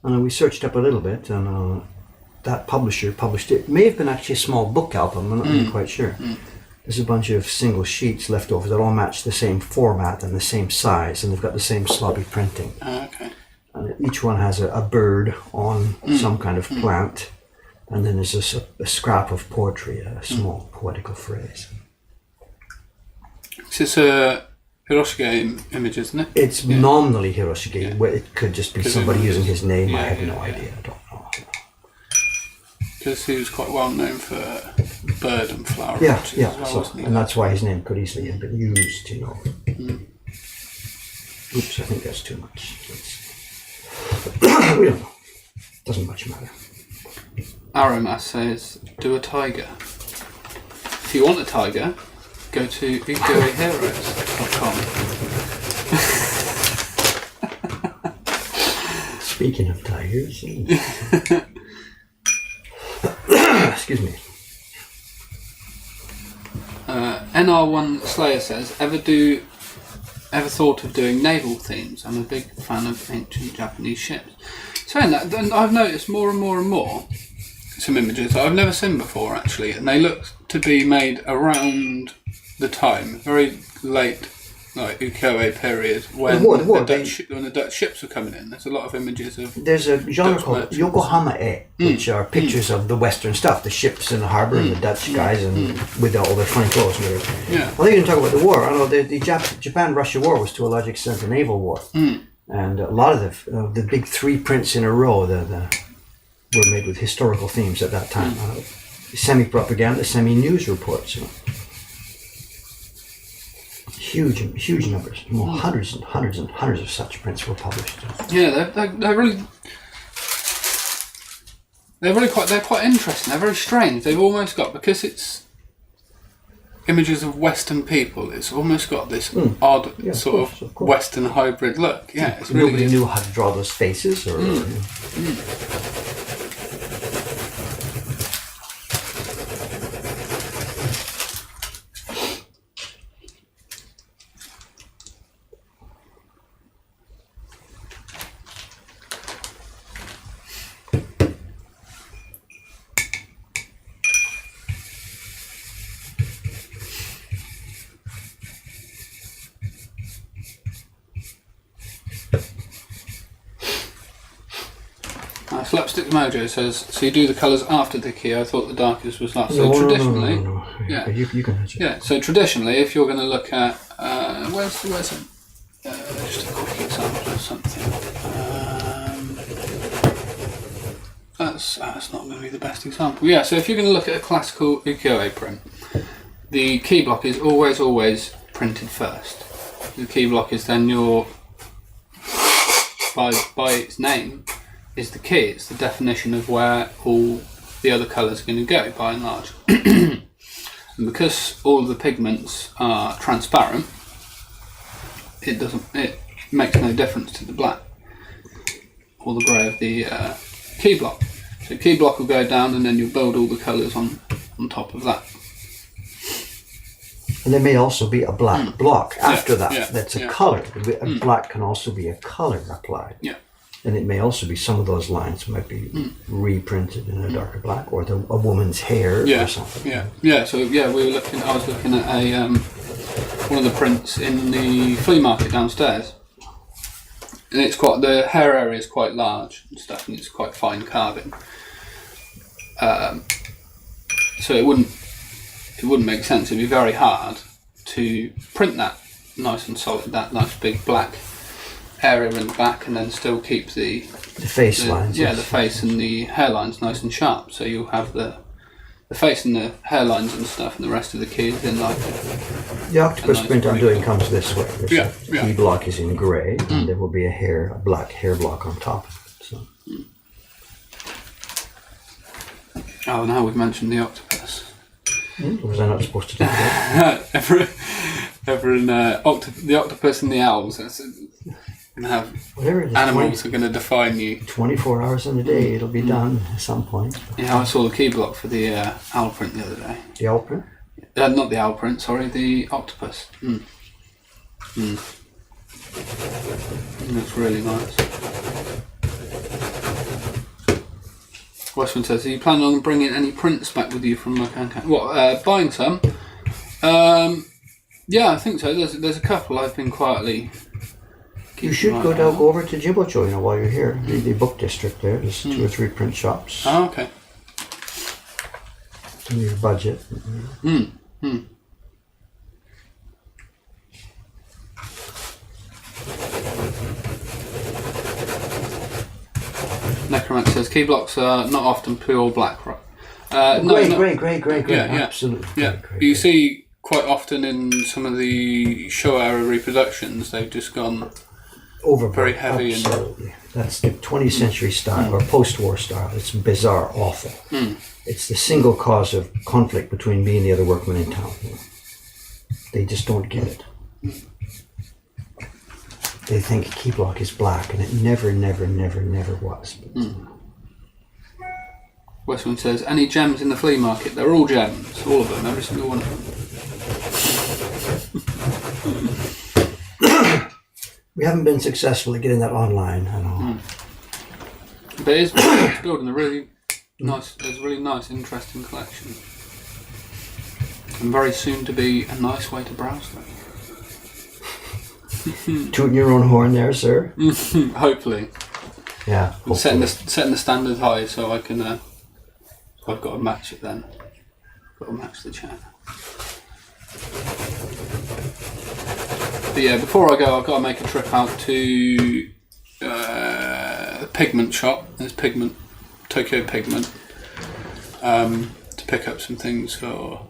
And we searched up a little bit, and that publisher published it. It may have been actually a small book album. I'm not really quite sure. There's a bunch of single sheets left over that all match the same format and the same size, and they've got the same sloppy printing. Okay. And each one has a bird on some kind of plant, and then there's a scrap of poetry, a small poetical phrase. It's a Hiroshige image, isn't it? It's nominally Hiroshige. Yeah. Well, it could just be Could be somebody one of using his- his name. I yeah, have no yeah. idea. I don't know. because he was quite well known for bird and flower Yeah, images yeah. as well, So, wasn't he? and that's why his name could easily have been used, you know. Oops, I think that's too much. We don't know. Doesn't much matter. Aromas says, do a tiger. If you want a tiger, go to ukiyoheroes.com. Speaking of tigers, excuse me. NR1 Slayer says, ever thought of doing naval themes? I'm a big fan of ancient Japanese ships. Saying that, then I've noticed more and more and more some images that I've never seen before actually, and they look to be made around the time, very late, like ukiyo period, when the Dutch ships were coming in. There's a lot of images of. There's a genre Dutch called merchants. Yokohama-e, which are pictures of the Western stuff, the ships in the harbour and the Dutch guys, and with all their funny clothes and everything. Yeah. Well, you can talk about the war. I know the Japan-Russia war was to a large extent a naval war, and a lot of the big 3 prints in a row were made with historical themes at that time. Semi-propaganda, semi-news reports. Huge numbers. Well, hundreds and hundreds and hundreds of such prints were published. Yeah, they're quite interesting. They're very strange. They've almost got, because it's images of Western people, it's almost got this odd sort of Western hybrid look. Yeah, it's really Nobody knew how to draw those faces or. Slapstick Mojo says, so you do the colours after the key? I thought the darkest was last. So traditionally, No. yeah, You can touch it. yeah. So traditionally, if you're going to look at where's it? Just a quick example of something. That's not going to be the best example. Yeah. So if you're going to look at a classical ukiyo-e print, the key block is always printed first. The key block is then your by its name. Is the key. It's the definition of where all the other colours are going to go, by and large. And because all of the pigments are transparent, it makes no difference to the black or the grey of the key block. So key block will go down, and then you'll build all the colours on top of that. And there may also be a black block after that. yeah, That's a yeah. colour. A black can also be a colour applied. Yeah. And it may also be some of those lines might be reprinted in a darker black, or a woman's hair or something. Yeah. So I was looking at a one of the prints in the flea market downstairs, and the hair area is quite large and stuff, and it's quite fine carving. So it wouldn't make sense. It'd be very hard to print that nice and solid, that nice big black area in the back, and then still keep the face lines. Yeah, the face and the hairlines nice and sharp. So you'll have the face and the hairlines and stuff, and the rest of the keys in like. The octopus print I'm doing comes this way. The Yeah. key block is in grey, and there will be a black hair block on top of it. So. Oh, now we've mentioned the octopus. Was I not supposed to do that? The octopus and the owls. Gonna have Whatever it is, animals are going to define you. 24 hours in a day, it'll be done at some point. Yeah, I saw the key block for the owl print the other day. The owl print? Not the owl print, sorry, the octopus. It looks really nice. Westman says, are you planning on bringing any prints back with you from Mokankan? What, buying some? Yeah, I think so. There's a couple I've been quietly. You should go over to Jibocho, while you're here. The book district there. There's 2 or 3 print shops. Oh, okay. In your budget. Necromancer says, key blocks are not often pure black, Grey. Yeah, yeah. Absolutely. Yeah, you see quite often in some of the show era reproductions, they've just gone overboard. very heavy. Absolutely. That's the 20th century style or post-war style. It's bizarre, awful. It's the single cause of conflict between me and the other workmen in town. They just don't get it. They think key block is black, and it never was. Westwood says, any gems in the flea market? They're all gems, all of them, every single one of them. We haven't been successful at getting that online at all. But it is building a really nice, there's a really nice, interesting collection. And very soon to be a nice way to browse them. Tooting your own horn there, sir? Hopefully. Yeah. I'm setting the standard high so I can, I've got to match it then. Got to match the chat. But yeah, before I go, I've got to make a trip out to the pigment shop. There's Tokyo Pigment, to pick up some things for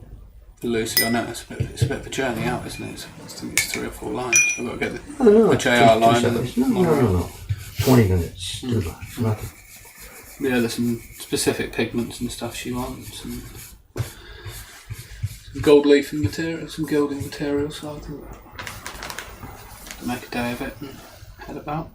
Lucy. I know it's a bit of a journey out, isn't it? I think it's 3 or 4 lines. I've got to get the JR line. No. 20 minutes. 2 lines. Nothing. Yeah, there's some specific pigments and stuff she wants. And some gold leafing material, some gilding material, so I think I'll make a day of it and head about.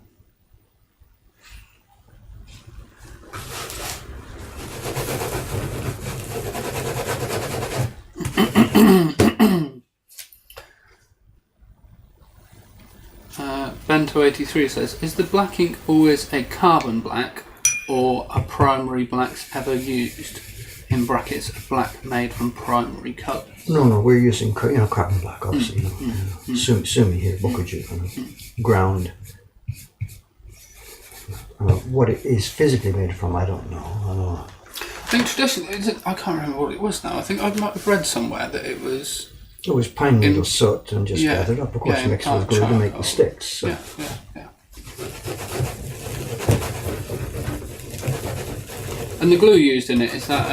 Bento83 says, is the black ink always a carbon black or are primary blacks ever used? In brackets, a black made from primary colours. No, we're using carbon black, obviously. Sumi here, Bokuju, ground. What it is physically made from, I don't know. I think traditionally, I can't remember what it was now. I think I might have read somewhere that it was... It was pine needle soot and just gathered up, of course, mixed with glue to make the sticks. So. Yeah. And the glue used in it, is that...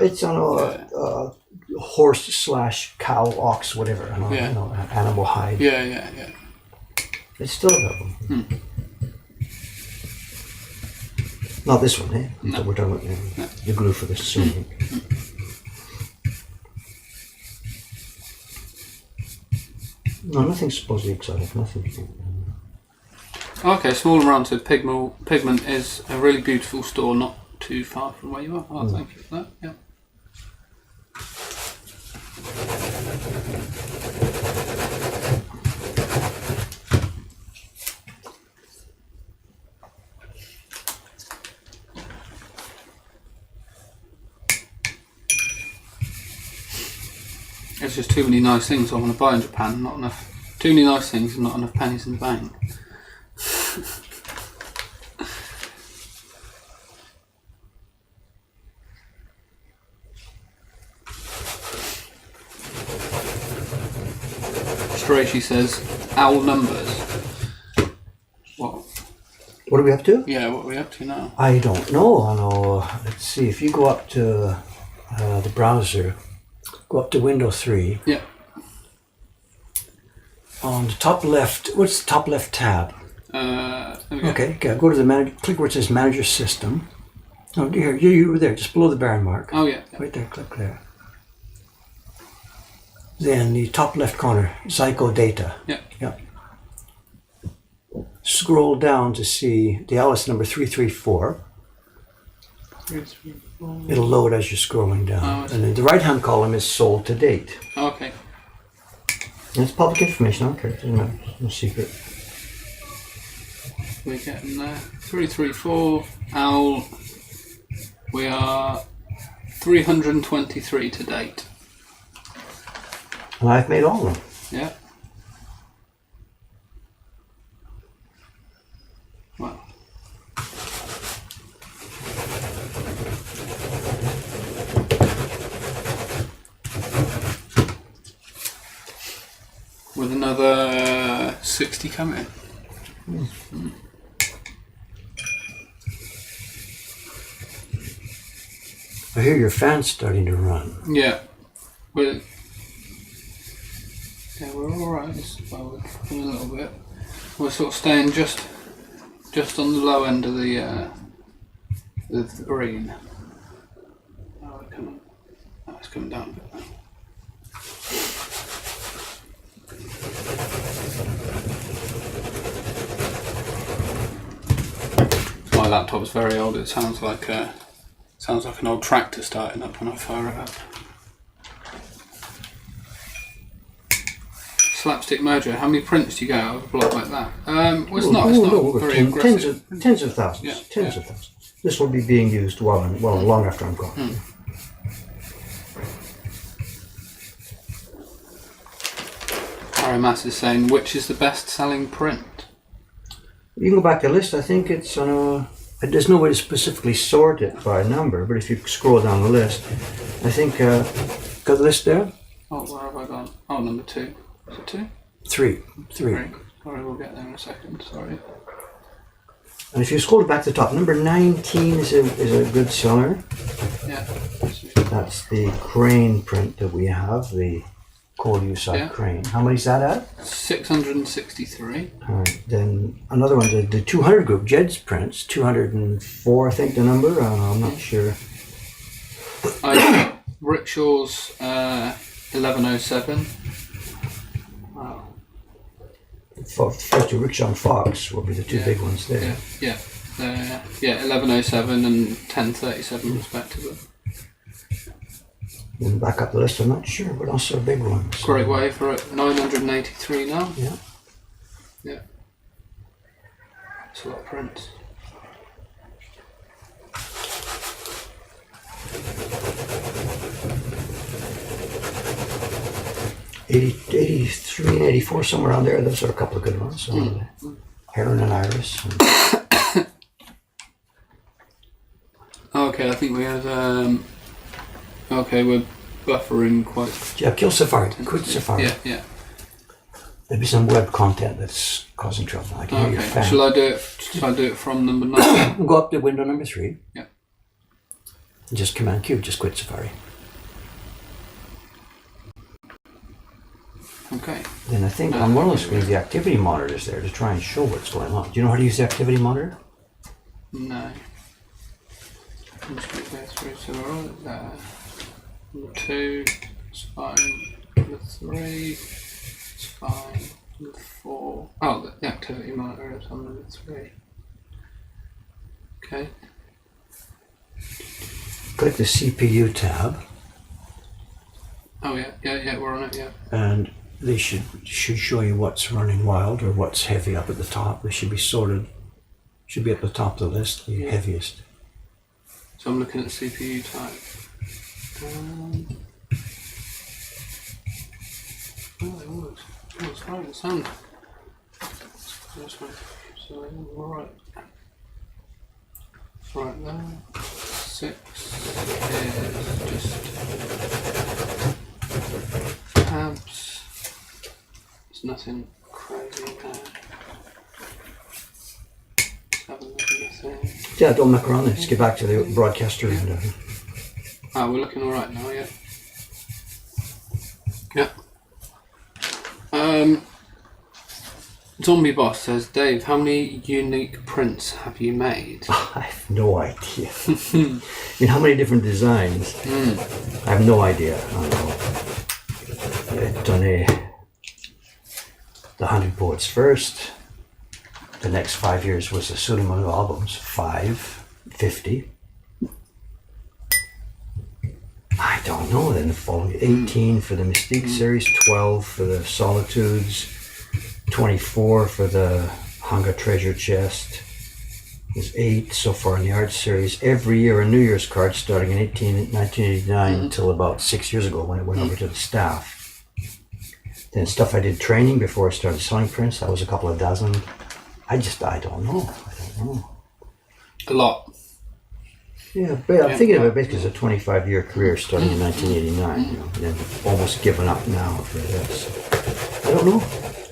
It's on a horse/cow, ox, whatever, animal hide. Yeah. It's still available. Not this one, eh? No. We're talking about the glue for the sewing. No, nothing's supposedly exotic. Nothing. Okay, Small and Round said Pigment is a really beautiful store not too far from where you are. Oh, thank you for that. Yeah. There's just too many nice things I want to buy in Japan. Not enough. Too many nice things and not enough pennies in the bank. Strachey says, owl numbers. What are we up to? Yeah, what are we up to now? I don't know. Let's see. If you go up to the browser, go up to Windows 3. Yeah. On the top left, what's the top left tab? Okay, go to the manager. Click where it says Manager System. Oh, here, you were there, just below the baron mark. Oh yeah. Right there. Click there. Then the top left corner, Zyco Data. Yeah. Scroll down to see the Alice number 334. 334. It'll load as you're scrolling down. Oh, and then the right-hand column is sold to date. Okay. And it's public information, I don't care. It doesn't matter. No secret. We're getting there. 334, owl. We are 323 to date. And I've made all of them. Yeah. Well. With another 60 coming. I hear your fan's starting to run. Yeah. We're all right. Well, we're dropping a little bit. We're sort of staying just on the low end of the green. Oh, it's coming down a bit now. My laptop's very old. It sounds like an old tractor starting up when I fire it up. Slapstick Mojo. How many prints do you get out of a block like that? Well, it's not very aggressive. Tens of thousands. Yeah, Tens of thousands. This will be being used long after I'm gone. Harry Mass is saying, which is the best-selling print? You can go back to the list. I think it's on a. There's no way to specifically sort it by number, but if you scroll down the list, I think got the list there. Oh, where have I gone? Oh, number 2. Is it 2? 3. Sorry, we'll get there in a second. Sorry. And if you scroll back to the top, number 19 is a good seller. Yeah. That's the crane print that we have, the Kolyusai crane. How many's that at? 663. All right. Then another one, the 200 group, Jed's prints, 204, I think the number. I'm not sure. Rickshaw's 1107. Wow. First two, Rickshaw and Fox will be the two big ones there. Yeah. 1107 and 1037 respectively. Then back up the list, I'm not sure, but also big ones. Great Wave for 983 now. Yeah. Yeah. It's a lot of prints. '83 and '84, somewhere around there. Those are a couple of good ones. Heron and Iris. Okay, I think we have. We're buffering quite. Yeah, kill Safari. Quit Safari. Yeah. There'll be some web content that's causing trouble. I can hear your fan. Shall I do it from number 9? Go up to window number 3. Yeah. Just Command Q. Just quit Safari. Okay. Then I think on one of the screens the activity monitor is there to try and show what's going on. Do you know how to use the activity monitor? No. I'm just going to go through. So we're all there. Number 2, it's fine. Number 3, it's fine. Number 4. Oh, the activity monitor is on number 3. Okay. Click the CPU tab. Oh yeah, we're on it, yeah. And they should show you what's running wild or what's heavy up at the top. They should be sorted. Should be at the top of the list, the heaviest. So I'm looking at CPU type. It works. Oh, it's fine. It's on. That's fine. So we're right. Right now, 6 is just tabs. There's nothing crazy in there. Let's have a look at the thing. Yeah, don't muck around. Let's get back to the broadcaster window. Ah, we're looking alright now, yeah. Yeah. Zombie Boss says, Dave, how many unique prints have you made? I have no idea. I mean, how many different designs? I have no idea. I don't know. I've done the 100 Poets first. The next 5 years was the Suleiman albums. 50. I don't know. Then the following 18 for the Mystique series, 12 for the Solitudes, 24 for the Hanga Treasure Chest. There's 8 so far in the art series. Every year a New Year's card starting in 1989 until about 6 years ago when it went over to the staff. Then stuff I did training before I started selling prints, that was a couple of dozen. I don't know. A lot. Yeah, but I'm thinking of it basically as a 25-year career starting in 1989, you know, and then almost given up now for this. I don't know.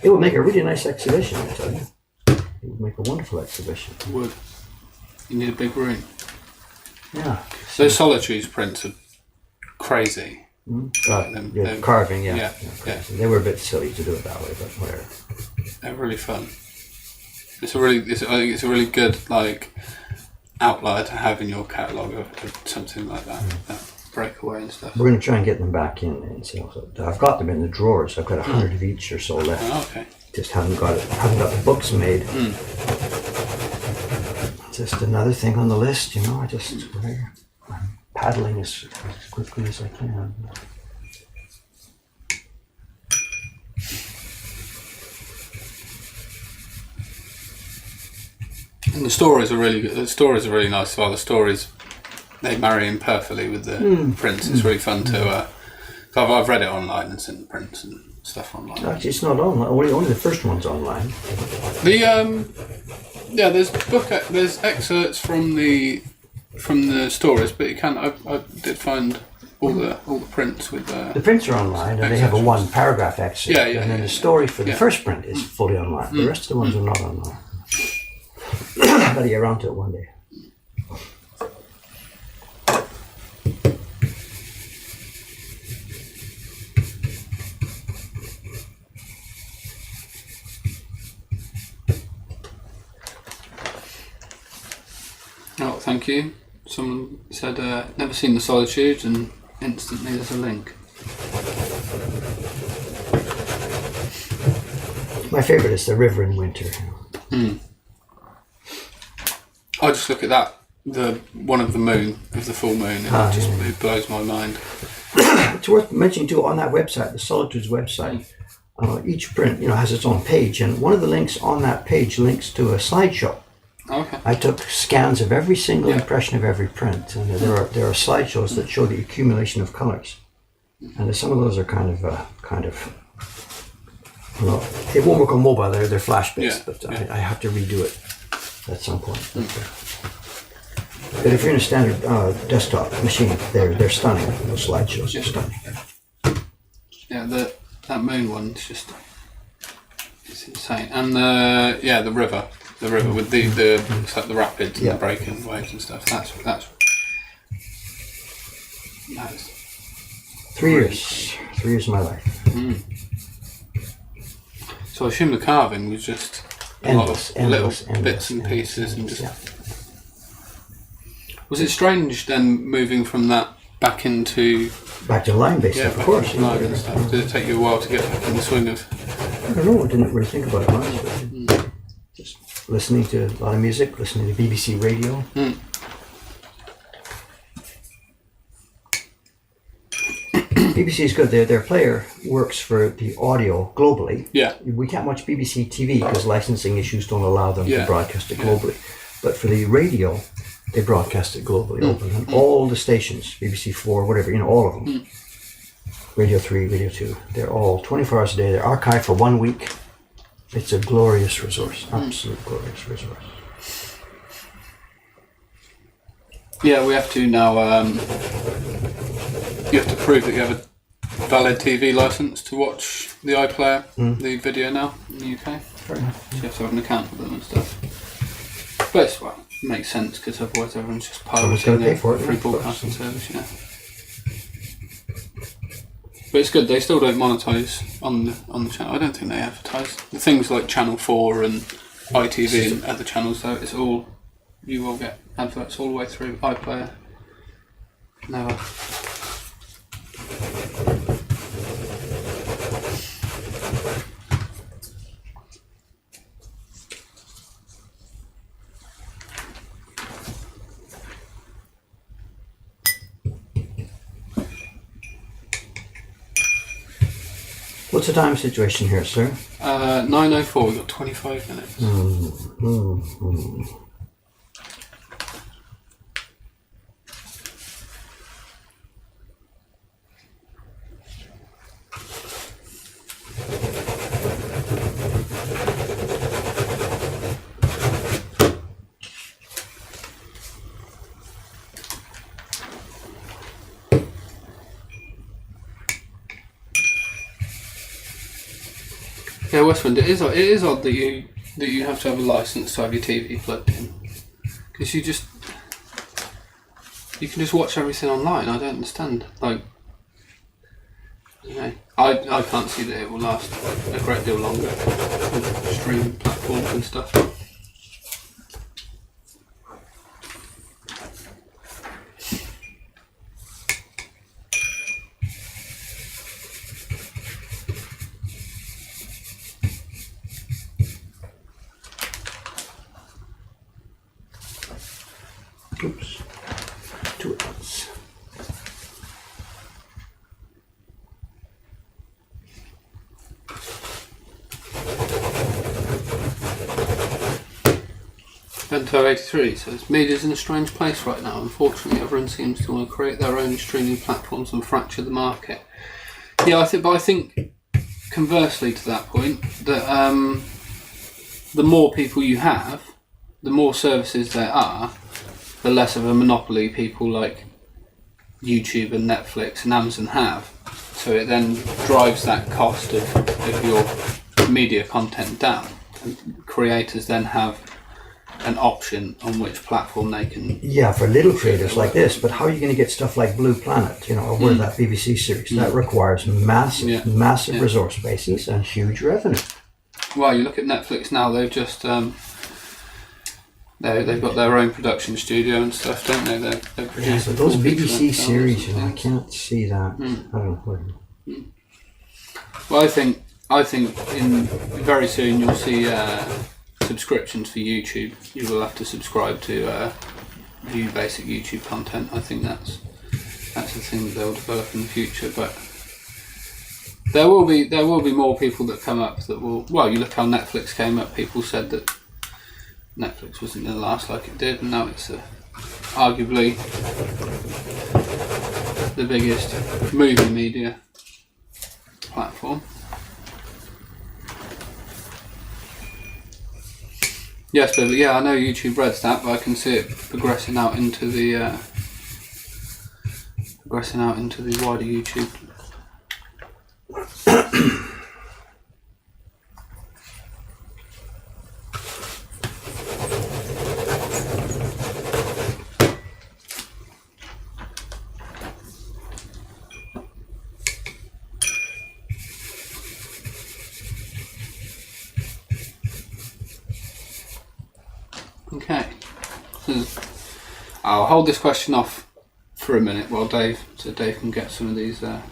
It would make a really nice exhibition, I tell you. It would make a wonderful exhibition. It would. You need a big room. Yeah, Those Solitudes prints are crazy. Yeah, carving, yeah. Yeah. They were a bit silly to do it that way, but whatever. They're really fun. I think it's a really good outlier to have in your catalogue of something like that. Breakaway and stuff. We're going to try and get them back in. And so I've got them in the drawers. I've got 100 of each or so left. Oh, okay. Just haven't got the books made. Just another thing on the list, I'm paddling as quickly as I can. And the stories are really good. The stories are really nice as well. The stories, they marry in perfectly with the prints. It's really fun to. I've read it online and seen the prints and stuff online. Actually, it's not online. Only the first one's online. There's excerpts from the stories, but you can. I did find all the prints with the prints are online, and they have a 1-paragraph excerpt. And then the story for the first print is fully online. The rest of the ones are not online. I've got to get around to it one day. Oh, thank you. Someone said, never seen the Solitudes, and instantly there's a link. My favourite is The River in Winter. I just look at that, the one of the moon, of the full moon, and it blows my mind. It's worth mentioning too, on that website, the Solitudes website, each print has its own page, and one of the links on that page links to a slideshow. Okay. I took scans of every single impression of every print, and there are slideshows that show the accumulation of colors, and some of those are kind of it won't work on mobile. They're flash based, but I have to redo it at some point. But if you're in a standard desktop machine, they're stunning. Those slideshows are stunning. Yeah, that moon one is just it's insane, and the river with it's like the rapids and the breaking waves and stuff. That's 3 years. 3 years of my life. So I assume the carving was just endless bits and pieces and just. Was it strange then moving from that back to line based? Of course. Line and stuff. Did it take you a while to get back in the swing of? I don't know. I didn't really think about it much. But just listening to a lot of music, listening to BBC radio. BBC is good. Their player works for the audio globally. Yeah. We can't watch BBC TV because licensing issues don't allow them to broadcast it globally. But for the radio, they broadcast it globally open. And all the stations, BBC 4, whatever, all of them. Radio 3, Radio 2, they're all 24 hours a day. They're archived for 1 week. It's a glorious resource, absolute glorious resource. Yeah, we have to now. You have to prove that you have a valid TV license to watch the iPlayer, the video now in the UK. Fair enough. So you have to have an account with them and stuff. But it makes sense because otherwise everyone's just pirating pay for it, free broadcasting service, But it's good. They still don't monetize on the channel. I don't think they advertise. The things like Channel 4 and ITV and other channels, though, it's all you will get adverts all the way through iPlayer. Never. What's the time situation here, sir? 9:04. We've got 25 minutes. Yeah, Westwind. It is odd that you have to have a license to have your TV plugged in, because You can just watch everything online. I don't understand. Like, you know, I can't see that it will last a great deal longer with streaming platforms and stuff. Oops. 2 at once. Bento83 says, media's in a strange place right now. Unfortunately, everyone seems to want to create their own streaming platforms and fracture the market. Yeah, I think conversely to that point, that the more people you have, the more services there are, the less of a monopoly people like YouTube and Netflix and Amazon have. So it then drives that cost of your media content down. And creators then have an option on which platform they can... Yeah, for little creators like this, but how are you going to get stuff like Blue Planet, you know, or that BBC series? That requires massive resource bases and huge revenue. Well, you look at Netflix now, they've just... They've got their own production studio and stuff, don't they? They're producing but those BBC series, you know, I can't see that. I don't know. Well, I think in very soon you'll see subscriptions for YouTube. You will have to subscribe to view basic YouTube content. I think that's the thing that they'll develop in the future. But there will be more people that come up that will. Well, you look how Netflix came up. People said that Netflix wasn't going to last like it did, and now it's arguably the biggest movie media platform. Yes, but yeah, I know YouTube Red's that, but I can see it progressing out into the wider YouTube. Okay, I'll hold this question off for a minute while Dave can get some of these, get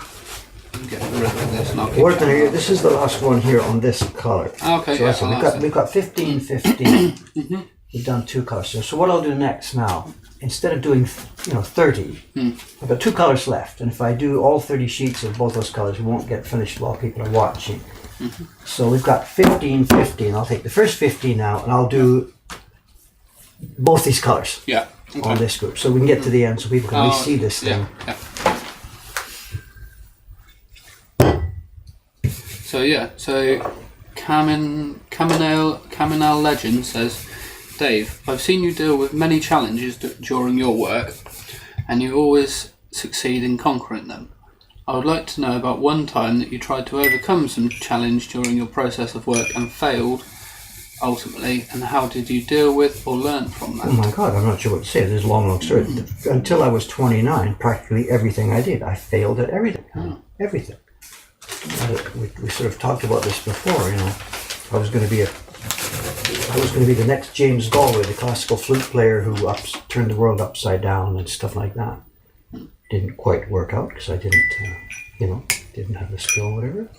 rid of this. And I'll keep this is the last one here on this colour. Okay, so yeah, we've got 15, 15. We've done 2 colours. So what I'll do next now, instead of doing 30, I've got 2 colours left, and if I do all 30 sheets of both those colours, we won't get finished while people are watching. So we've got 15, 15. I'll take the first 15 now, and I'll do both these colours on this group, so we can get to the end so people can really see this thing. So Caminal Legend says, Dave, I've seen you deal with many challenges during your work, and you always succeed in conquering them. I would like to know about one time that you tried to overcome some challenge during your process of work and failed ultimately, and how did you deal with or learn from that? Oh my God, I'm not sure what to say. There's a long story. Until I was 29, practically everything I did, I failed at everything. Everything. We sort of talked about this before. You know, I was going to be the next James Galway, the classical flute player who turned the world upside down and stuff like that. Didn't quite work out because I didn't have the skill or whatever.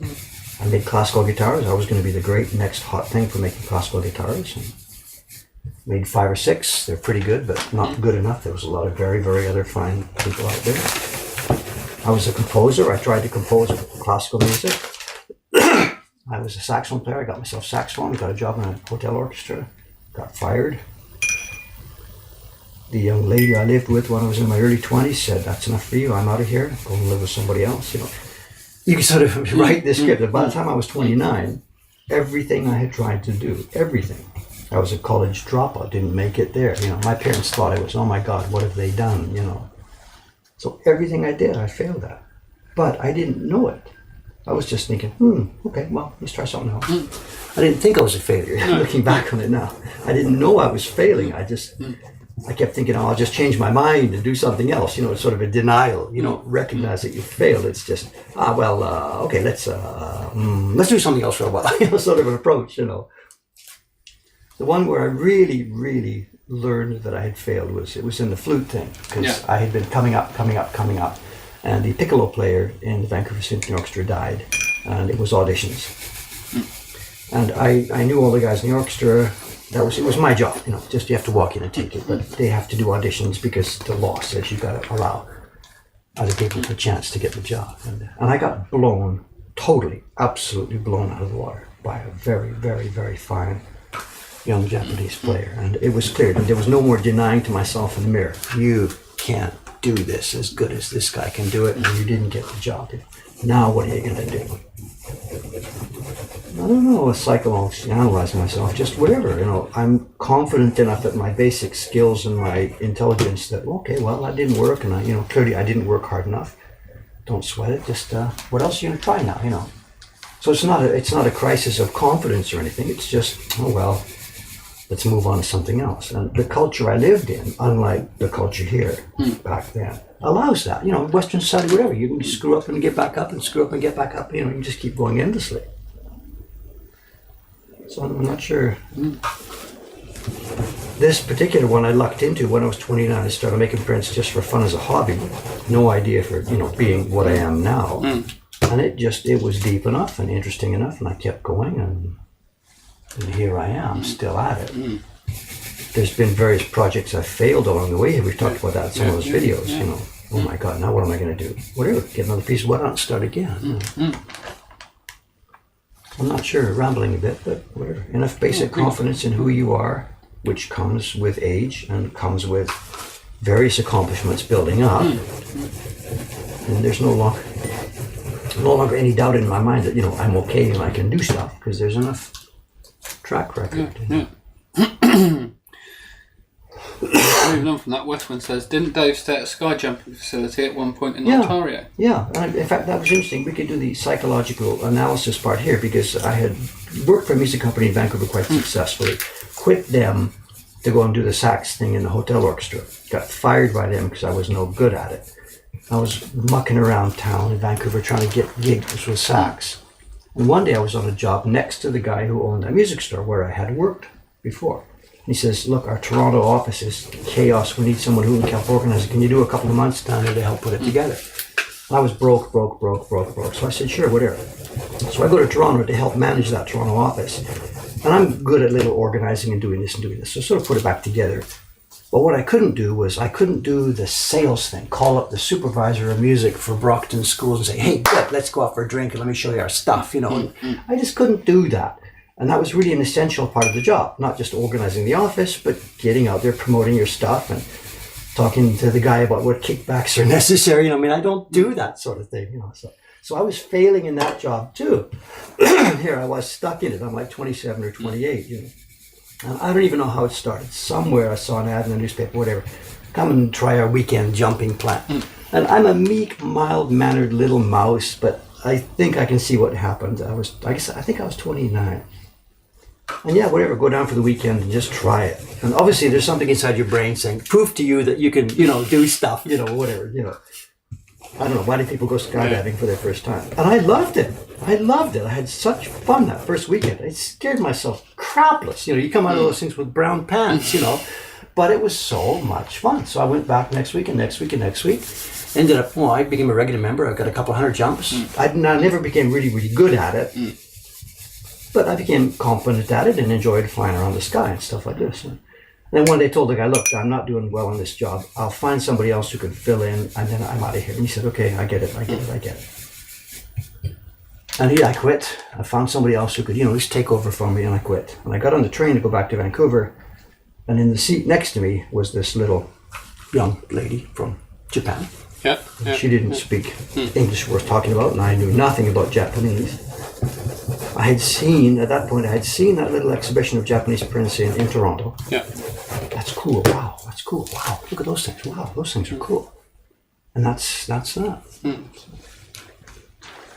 I made classical guitars. I was going to be the great next hot thing for making classical guitars. And made 5 or 6. They're pretty good, but not good enough. There was a lot of very, very other fine people out there. I was a composer. I tried to compose classical music. I was a saxophone player. I got myself saxophone. Got a job in a hotel orchestra. Got fired. The young lady I lived with when I was in my early 20s said, "That's enough for you. I'm out of here. Go and live with somebody else." You know. You can sort of write this script. By the time I was 29, everything I had tried to do, everything. I was a college dropout, didn't make it there. You know, my parents thought I was, oh my God, what have they done? You know. So everything I did, I failed at. But I didn't know it. I was just thinking, okay, well, let's try something else. I didn't think I was a failure, looking back on it now. I didn't know I was failing. I just I kept thinking, oh, I'll just change my mind and do something else. You know, it's sort of a denial. You don't recognize that you failed. It's just, okay, let's do something else for a while. You know, sort of an approach. You know, the one where I really, really learned that I had failed was in the flute thing, because I had been coming up, and the piccolo player in the Vancouver Symphony Orchestra died, and it was auditions, and I knew all the guys in the orchestra. It was my job, you know, just you have to walk in and take it, but they have to do auditions because the law says you've got to allow other people a chance to get the job. And I got blown, totally, absolutely blown out of the water by a very, very, very fine young Japanese player. And it was clear, and there was no more denying to myself in the mirror, you can't do this as good as this guy can do it, and you didn't get the job. Now what are you going to do? I don't know, psychoanalyzing myself, just whatever, you know. I'm confident enough at my basic skills and my intelligence that, okay, well, that didn't work, and clearly I didn't work hard enough. Don't sweat it, just what else are you going to try now, you know? So it's not a crisis of confidence or anything, it's just, oh well, let's move on to something else. And the culture I lived in, unlike the culture here back then, allows that. You know, Western society, whatever, you can screw up and get back up and screw up and get back up, you know, you can just keep going endlessly. So I'm not sure. This particular one I lucked into when I was 29. I started making prints just for fun as a hobby. No idea for, you know, being what I am now. And it was deep enough and interesting enough, and I kept going, and here I am, still at it. There's been various projects I've failed along the way. We've talked about that in some of those videos, you know. Oh my God, now what am I going to do? Whatever, get another piece of wood out and start again. I'm not sure, rambling a bit, but whatever. Enough basic confidence in who you are, which comes with age and comes with various accomplishments building up. And there's no longer any doubt in my mind that, you know, I'm okay and I can do stuff, because there's enough track record. Moving on from that, Westman says, didn't Dave stay at a sky jumping facility at one point in Ontario? Yeah, and in fact that was interesting. We could do the psychological analysis part here, because I had worked for a music company in Vancouver quite successfully, quit them to go and do the sax thing in the hotel orchestra. Got fired by them because I was no good at it. I was mucking around town in Vancouver trying to get gigs with sax. And one day I was on a job next to the guy who owned a music store where I had worked before. He says, look, our Toronto office is chaos. We need someone who can help organize it. Can you do a couple of months down there to help put it together? I was broke. So I said, sure, whatever. So I go to Toronto to help manage that Toronto office. And I'm good at little organizing and doing this. So I sort of put it back together. But what I couldn't do was I couldn't do the sales thing, call up the supervisor of music for Brockton Schools and say, hey, good, let's go out for a drink and let me show you our stuff, you know. And I just couldn't do that. And that was really an essential part of the job, not just organizing the office, but getting out there, promoting your stuff and talking to the guy about what kickbacks are necessary. You know, I mean, I don't do that sort of thing, you know. So I was failing in that job too. Here I was stuck in it. I'm like 27 or 28, you know. And I don't even know how it started. Somewhere I saw an ad in the newspaper, whatever. Come and try our weekend jumping plan. And I'm a meek, mild-mannered little mouse, but I think I can see what happened. I think I was 29. And yeah, whatever, go down for the weekend and just try it. And obviously there's something inside your brain saying, prove to you that you can, you know, do stuff, you know, whatever, you know. I don't know, why do people go skydiving for their first time? And I loved it. I had such fun that first weekend. I scared myself crapless. You know, you come out of those things with brown pants, you know. But it was so much fun. So I went back next week. Ended up, I became a regular member. I got a couple 100 jumps. I never became really, really good at it. But I became confident at it and enjoyed flying around the sky and stuff like this. And then one day I told the guy, look, I'm not doing well on this job. I'll find somebody else who can fill in, and then I'm out of here. And he said, okay, I get it. And I quit. I found somebody else who could, you know, just take over for me, and I quit. And I got on the train to go back to Vancouver, and in the seat next to me was this little young lady from Japan. She didn't speak English worth talking about, and I knew nothing about Japanese. At that point, I had seen that little exhibition of Japanese prints in Toronto. That's cool. Wow, that's cool. Wow, look at those things. Wow, those things are cool. And that's that.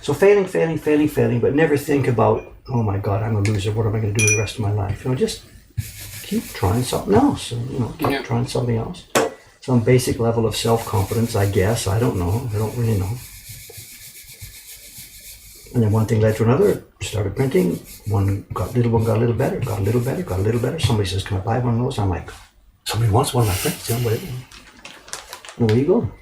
So failing, but never think about, oh my God, I'm a loser. What am I going to do the rest of my life? You know, just keep trying something else, and keep trying something else. Some basic level of self-confidence, I guess. I don't know. I don't really know. And then one thing led to another. Started printing. One got a little better. Got a little better. Somebody says, "Can I buy one of those?" I'm like, "Somebody wants one of my prints." Whatever. And there you go.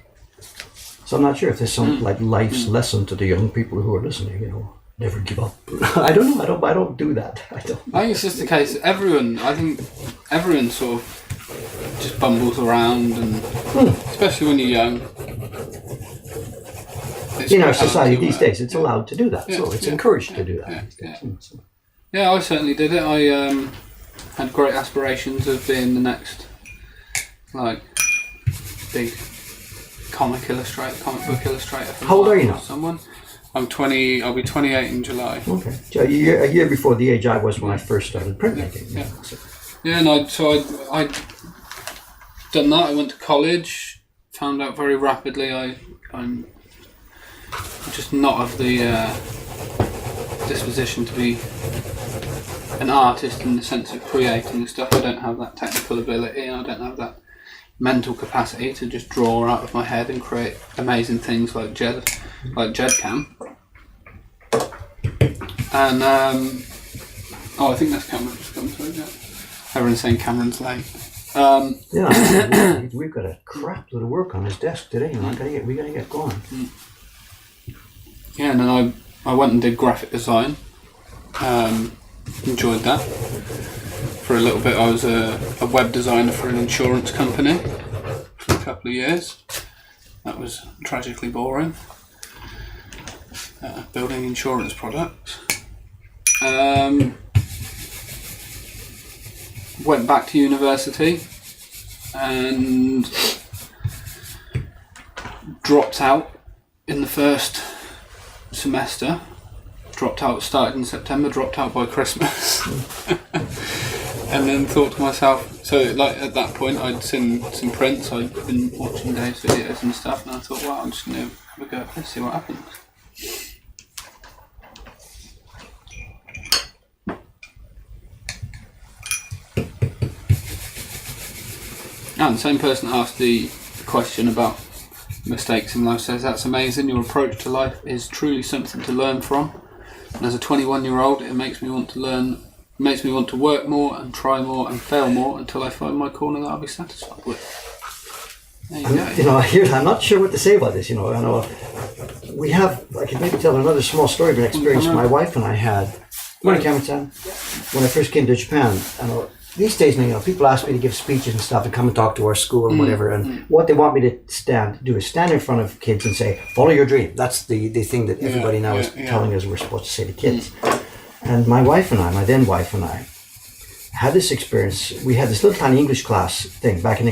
So I'm not sure if there's some like life's lesson to the young people who are listening. Never give up. I don't know. I don't do that. I think it's just the case. I think everyone sort of just bumbles around, and especially when you're young. In our society these days, it's allowed to do that. So it's encouraged to do that. Yeah, I certainly did it. I had great aspirations of being the next, like, big comic book illustrator. How old are you now? Someone. I'm 20. I'll be 28 in July. Okay, so a year before the age I was when I first started printmaking. Yeah, and I'd done that. I went to college. Found out very rapidly I'm just not of the disposition to be an artist in the sense of creating stuff. I don't have that technical ability. I don't have that mental capacity to just draw out of my head and create amazing things like Jed can. And I think that's Cameron just come through. Yeah. Everyone's saying Cameron's late. We've got a crap load of work on his desk today. We gotta get going. Yeah, and then I went and did graphic design. Enjoyed that. For a little bit, I was a web designer for an insurance company for a couple of years. That was tragically boring. Building insurance products. Went back to university and dropped out in the first semester. Started in September, dropped out by Christmas. And then thought to myself, so like at that point I'd seen some prints, I'd been watching Dave's videos and stuff, and I thought, well, I'm just going to have a go at this, see what happens. And the same person asked the question about mistakes in life says, that's amazing, your approach to life is truly something to learn from. And as a 21-year-old, it makes me want to work more and try more and fail more until I find my corner that I'll be satisfied with. I'm not sure what to say about this. I know I could maybe tell another small story of an experience my wife and I had. Morning, Cameron. When I first came to Japan, these days, people ask me to give speeches and stuff and come and talk to our school and whatever. And what they want me to do is stand in front of kids and say, follow your dream. That's the thing that everybody now is telling us we're supposed to say to kids. And my then wife and I, had this experience. We had this little tiny English class thing back in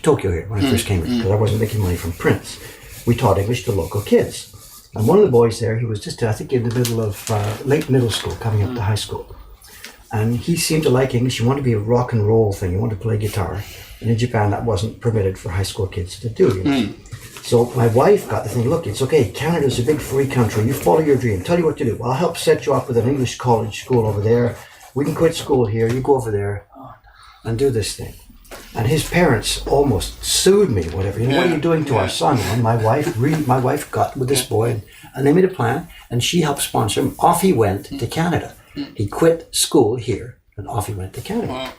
Tokyo here when I first came here, because I wasn't making money from prints. We taught English to local kids. And one of the boys there, he was just, I think, in the middle of late middle school, coming up to high school. And he seemed to like English. He wanted to be a rock and roll thing. He wanted to play guitar. And in Japan, that wasn't permitted for high school kids to do. So my wife got the thing, look, it's okay. Canada's a big free country. You follow your dream. Tell you what to do. Well, I'll help set you up with an English college school over there. We can quit school here. You go over there and do this thing. And his parents almost sued me, whatever. What are you doing to our son? And my wife got with this boy and they made a plan and she helped sponsor him. Off he went to Canada. He quit school here and off he went to Canada. Wow.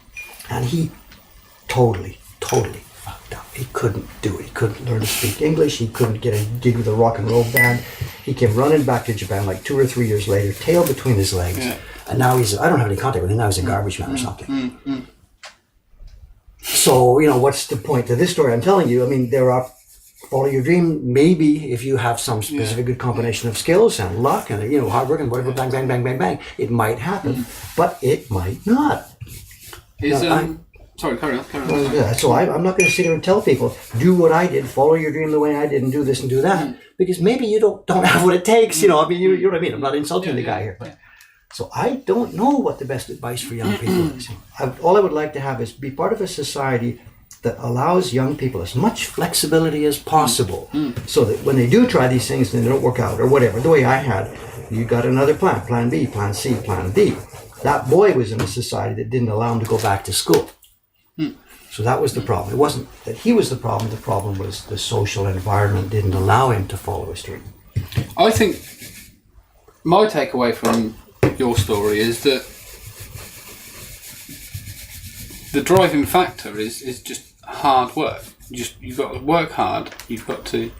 And he totally fucked up. He couldn't do it. He couldn't learn to speak English. He couldn't get a gig with a rock and roll band. He came running back to Japan like 2 or 3 years later, tail between his legs. And now I don't have any contact with him. Now he's a garbage man or something. So, what's the point to this story I'm telling you? I mean, there are, follow your dream, maybe if you have some specific good combination of skills and luck and, hard work and whatever, bang, bang, bang, bang, bang, it might happen, but it might not. Sorry, carry on. So I'm not going to sit here and tell people, do what I did, follow your dream the way I did, and do this and do that, because maybe you don't have what it takes, you know what I mean? I'm not insulting the guy here, but so I don't know what the best advice for young people is. All I would like to have is be part of a society that allows young people as much flexibility as possible, so that when they do try these things and they don't work out or whatever, the way I had, you got another plan B, plan C, plan D. that boy was in a society that didn't allow him to go back to school. So that was the problem. It wasn't that he was the problem. The problem was the social environment didn't allow him to follow his dream. I think my takeaway from your story is that the driving factor is just hard work. You've got to work hard. You've got to.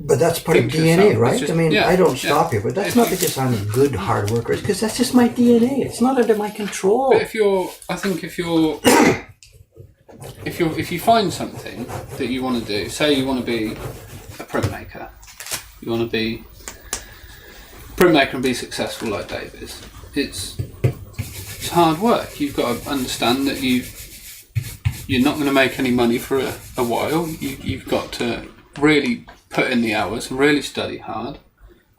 But that's part of Think DNA, yourself. right? It's just- I mean, yeah, I don't yeah. stop here, but that's not because I'm a good hard worker. It's because that's just my DNA. It's not under my control. But if you find something that you want to do, say you want to be a printmaker, you want to be a printmaker and be successful like Dave is. It's hard work. You've got to understand that you're not going to make any money for a while. You've got to really put in the hours and really study hard.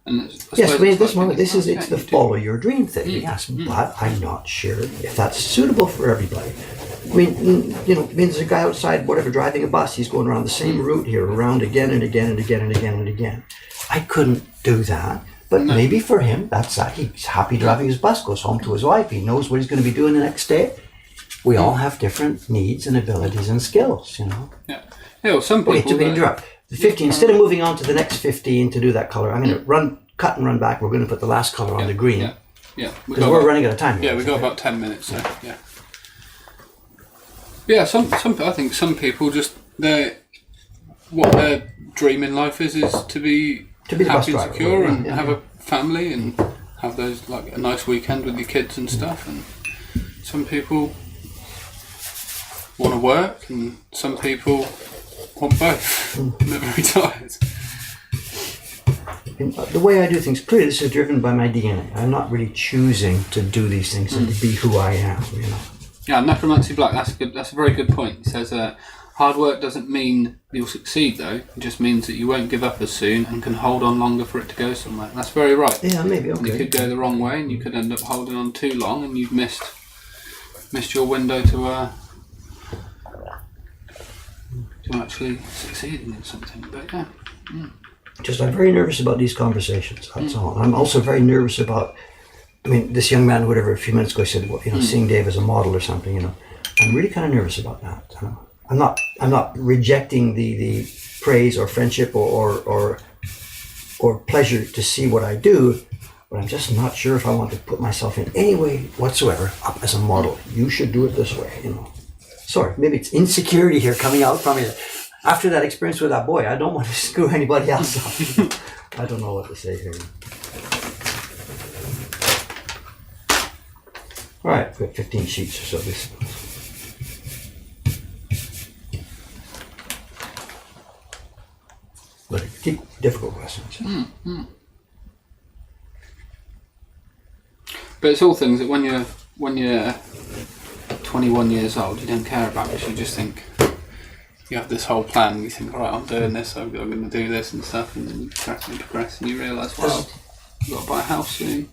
And Yes, I mean, at this moment, it's the follow your dream thing. Yes, but I'm not sure if that's suitable for everybody. I mean, there's a guy outside, whatever, driving a bus. He's going around the same route here, around again and again and again and again and again. I couldn't do that. But maybe for him, that's that. He's happy driving his bus, goes home to his wife. He knows what he's going to be doing the next day. We all have different needs and abilities and skills, Yeah. Yeah, well, some people... Wait, to interrupt. The 15, instead of moving on to the next 15 to do that color, I'm going to cut and run back. We're going to put the last color on the green. Yeah. Because we're running out of time here. Yeah, we've got about 10 minutes, so, yeah. Yeah, I think some people just, what their dream in life is to be the bus happy and driver, secure and yeah. have a family and have those, like, a nice weekend with your kids and stuff. And some people want to work and some people want both. They're very tired. And the way I do things, clearly this is driven by my DNA. I'm not really choosing to do these things and to be who I am, Yeah, Necromancy Black, that's a very good point. He says, hard work doesn't mean you'll succeed though, it just means that you won't give up as soon and can hold on longer for it to go somewhere. That's very right. Yeah, maybe, okay. You could go the wrong way and you could end up holding on too long and you've missed your window to actually succeeding in something. But yeah. Just I'm very nervous about these conversations, that's all. I'm also very nervous about, this young man, whatever, a few minutes ago said, well, seeing Dave as a model or something, I'm really kind of nervous about that. I'm not rejecting the praise or friendship or pleasure to see what I do, but I'm just not sure if I want to put myself in any way whatsoever up as a model. You should do it this way, Sorry, maybe it's insecurity here coming out from you. After that experience with that boy, I don't want to screw anybody else up. I don't know what to say here. All right, we've got 15 sheets or so. This. But keep difficult questions. But it's all things that when you're 21 years old, you don't care about it. You just think you have this whole plan. And you think, all right, I'm doing this. I'm going to do this and stuff, and then you progress, and you realise, well, you've got to buy a house soon.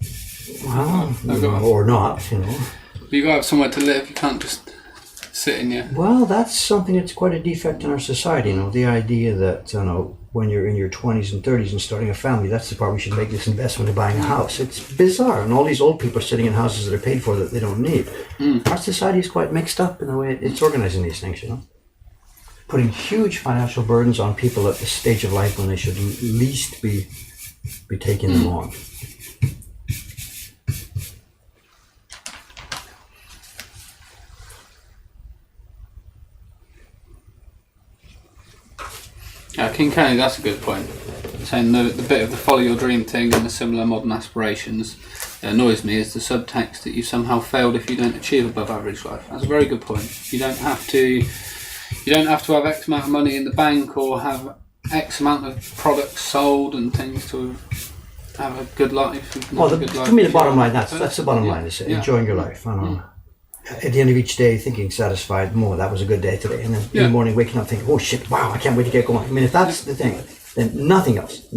Well, or not, You've got to have somewhere to live. You can't just sit in your... Well, that's something that's quite a defect in our society, the idea that, when you're in your 20s and 30s and starting a family, that's the part we should make this investment in buying a house. It's bizarre, and all these old people are sitting in houses that are paid for that they don't need. Our society is quite mixed up in the way it's organizing these things, Putting huge financial burdens on people at this stage of life when they should least be taking them on. King Kenny, that's a good point. Saying the bit of the follow your dream thing and the similar modern aspirations that annoys me is the subtext that you somehow failed if you don't achieve above average life. That's a very good point. You don't have to have X amount of money in the bank or have X amount of products sold and things to have a good life. Well, to me, the bottom line, that's the bottom line, is enjoying your life. At the end of each day, thinking satisfied, that was a good day today. And then in the morning, waking up thinking, oh shit, wow, I can't wait to get going. If that's the thing, then nothing else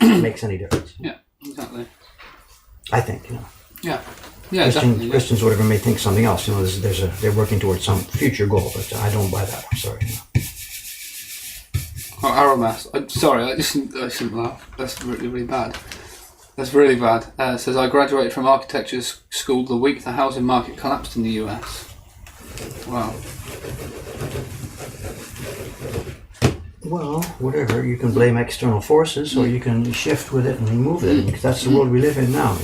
makes any difference. Yeah, exactly. I think, Yeah. Yeah, definitely. Christians, whatever, may think something else. They're working towards some future goal, but I don't buy that. I'm sorry. Oh, Aramas. I'm sorry, I shouldn't laugh. That's really, really bad. That's really bad. Says I graduated from architecture school the week the housing market collapsed in the US. Wow. Well, whatever. You can blame external forces, or you can shift with it and move it. Because that's the world we live in now.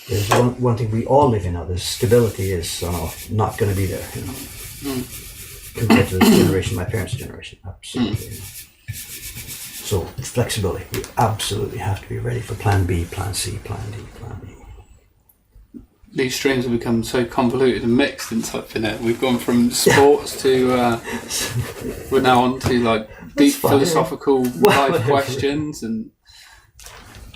There's one thing we all live in now. This stability is not going to be there. Compared to the generation, my parents' generation, absolutely. So flexibility. We absolutely have to be ready for Plan B, Plan C, Plan D, Plan E. These streams have become so convoluted and mixed in Finette. We've gone from sports to we're now on to like deep philosophical life questions and.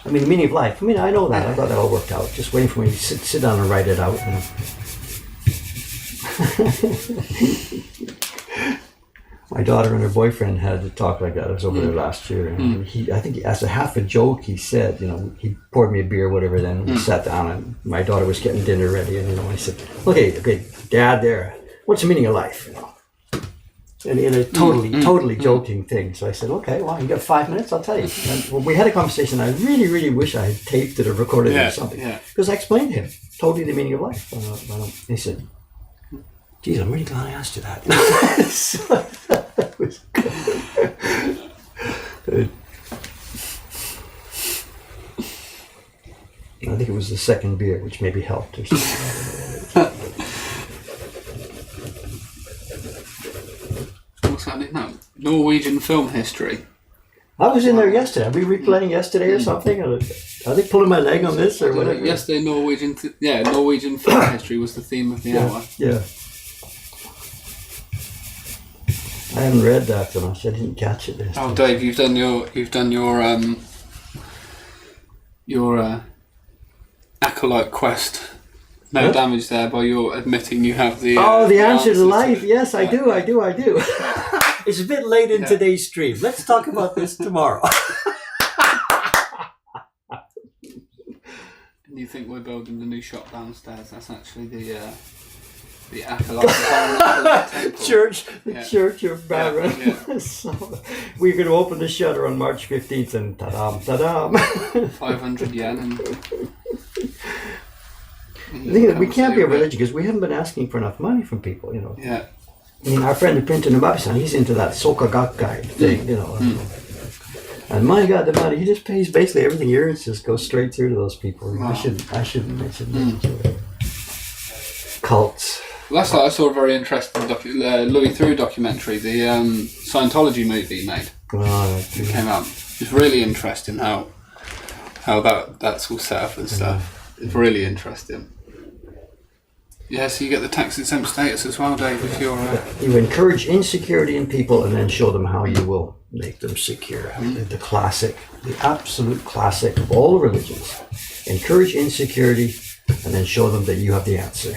I mean, the meaning of life. I mean, I know that. I got that all worked out. Just waiting for me to sit down and write it out. My daughter and her boyfriend had a talk like that. I was over there last year, and I think as a half a joke, he said, he poured me a beer, or whatever. Then we sat down, and my daughter was getting dinner ready, and I said, "Okay, Dad, what's the meaning of life?" And in a totally joking thing. So I said, "Okay, well, you got 5 minutes, I'll tell you." And we had a conversation. I really, really wish I had taped it or recorded it or something, because I explained to him totally the meaning of life. And he said, "Geez, I'm really glad I asked you that." So, that was good. I think it was the second beer, which maybe helped or something. What's happening now? Norwegian film history. I was in there yesterday. Are we replaying yesterday or something? Are they pulling my leg on this or whatever? Yesterday, Norwegian film history was the theme of the hour. Yeah. I haven't read that so much. I didn't catch it yesterday. Oh, Dave, you've done your acolyte quest. No damage there by your admitting you have the. The answer to life. Yes, I do. It's a bit late in today's stream. Let's talk about this tomorrow. And you think we're building the new shop downstairs? That's actually the acolyte church of Barron. So we're going to open the shutter on March 15th, and ta-dam. 500 yen and. We can't be a religion because we haven't been asking for enough money from people, Yeah. I mean, our friend the printer Nababi-san, he's into that Soka Gakkai thing, And my God, the money, he just pays basically everything he earns just goes straight through to those people. Wow. I shouldn't mention that. Cults. Last night I saw a very interesting Louis Theroux documentary, the Scientology movie he made. It came out. It's really interesting how that's all set up and stuff. It's really interesting. Yeah, so you get the tax exempt status as well, Dave, if you're... You encourage insecurity in people and then show them how you will make them secure. The absolute classic of all religions. Encourage insecurity and then show them that you have the answer.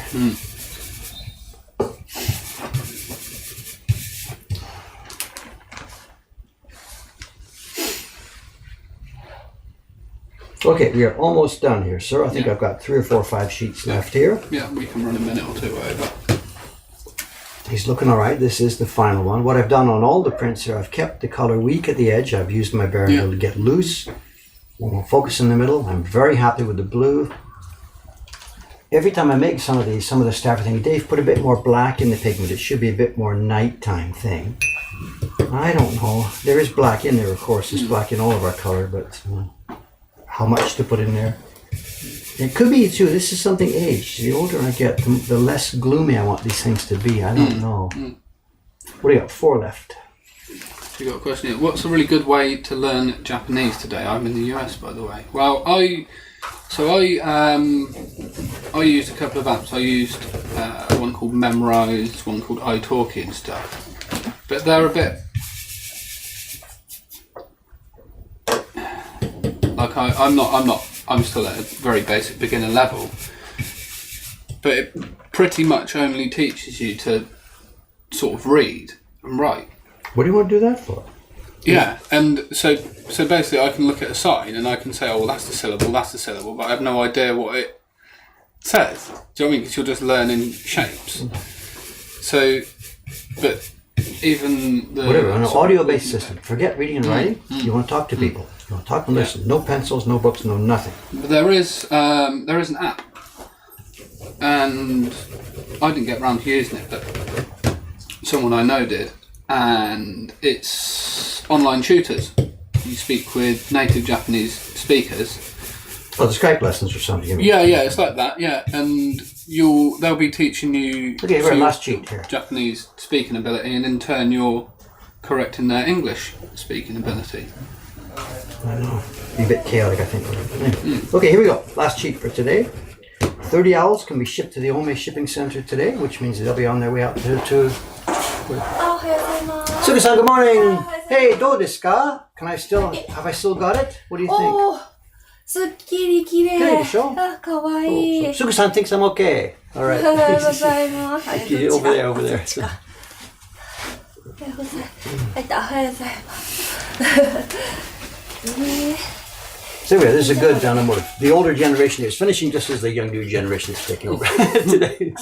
Okay, we are almost done here, sir. I think I've got 3 or 4 or 5 sheets left here. Yeah, we can run a minute or two over. He's looking all right. This is the final one. What I've done on all the prints here, I've kept the color weak at the edge. I've used my barrel to get loose. We'll focus in the middle. I'm very happy with the blue. Every time I make some of the staff are thinking, Dave, put a bit more black in the pigment. It should be a bit more nighttime thing. I don't know. There is black in there, of course. There's black in all of our color, but... how much to put in there. It could be too, this is something aged. The older I get, the less gloomy I want these things to be. I don't know. What do you got? 4 left. You got a question here. What's a really good way to learn Japanese today? I'm in the US, by the way. Well, I used a couple of apps. I used one called Memrise, one called italki and stuff. But they're a bit... Like I'm still at a very basic beginner level, but it pretty much only teaches you to sort of read and write. What do you want to do that for? Yeah, and so basically I can look at a sign and I can say, oh, well, that's the syllable, but I have no idea what it says. Do you know what I mean? Because you're just learning shapes. So, but even the Whatever, an sort of- audio-based system. Forget reading and writing. You want to talk to people. You want to talk and listen. No pencils, no books, no nothing. But there is an app, and I didn't get around to using it, but someone I know did, and it's online tutors. You speak with native Japanese speakers. Oh, the Skype lessons or something. You mean? Yeah, it's like that. Yeah, and they'll be teaching you Okay, your last cheat here. Japanese speaking ability, and in turn you're correcting their English speaking ability. I don't know. Be a bit chaotic, I think. Anyway. Okay, here we go. Last cheat for today. 30 owls can be shipped to the Ome Shipping Center today, which means they'll be on their way out to... Suga-san, good morning! Hey, do desu ka? Have I still got it? What do you think? おー、すっきり綺麗。綺麗でしょ？あ、かわいい。 Suga-san thinks I'm okay. All おは right. ようございます。あ、どっち Over だ there, over there. どっちかおはようございます。おはようございます。So anyway, this is a good automotive. The older generation is finishing just as the young new generation is taking over today.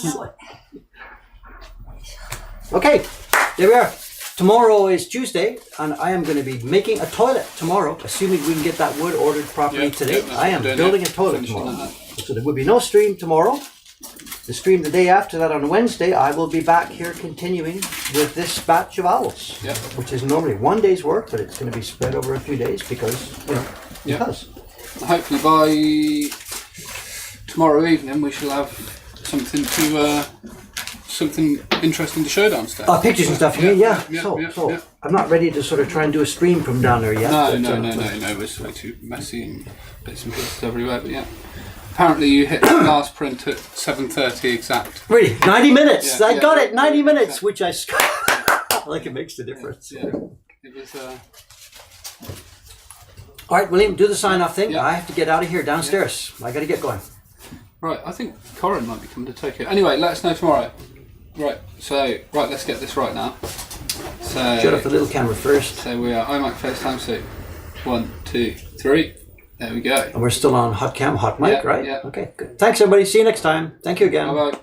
Okay, there we are. Tomorrow is Tuesday, and I am going to be making a toilet tomorrow, assuming we can get that wood ordered properly Yeah, today. yeah, I am doing building a it. toilet Finishing tomorrow. that. So there will be no stream tomorrow. The stream the day after that on Wednesday, I will be back here continuing with this batch of owls, Yeah. which is normally one day's work, but it's going to be spread over a few days because, Yeah. because. Hopefully by tomorrow evening we shall have something interesting to show downstairs. Pictures and stuff, you mean? Yeah. So yeah. I'm not ready to sort of try and do a stream from down there yet. No, but, no, it's way too messy and bits and pieces everywhere, but yeah. Apparently you hit the last print at 7:30 exact. Really? 90 minutes! Yeah, I yeah, got it! 90 yeah, minutes! exactly. Which I like it makes the difference. Yeah, it was... All right, William, do the sign-off thing. Yeah. I have to get out of here downstairs. I got to get going. Right, I think Corin might be coming to take it. Anyway, let us know tomorrow. Right, let's get this right now. So, Shut off the little camera first. So we are iMac FaceTime Soup. 1, 2, 3. There we go. And we're still on hot cam, hot mic, Yeah, right? yeah. Okay, good. Thanks, everybody. See you next time. Thank you again. Bye bye.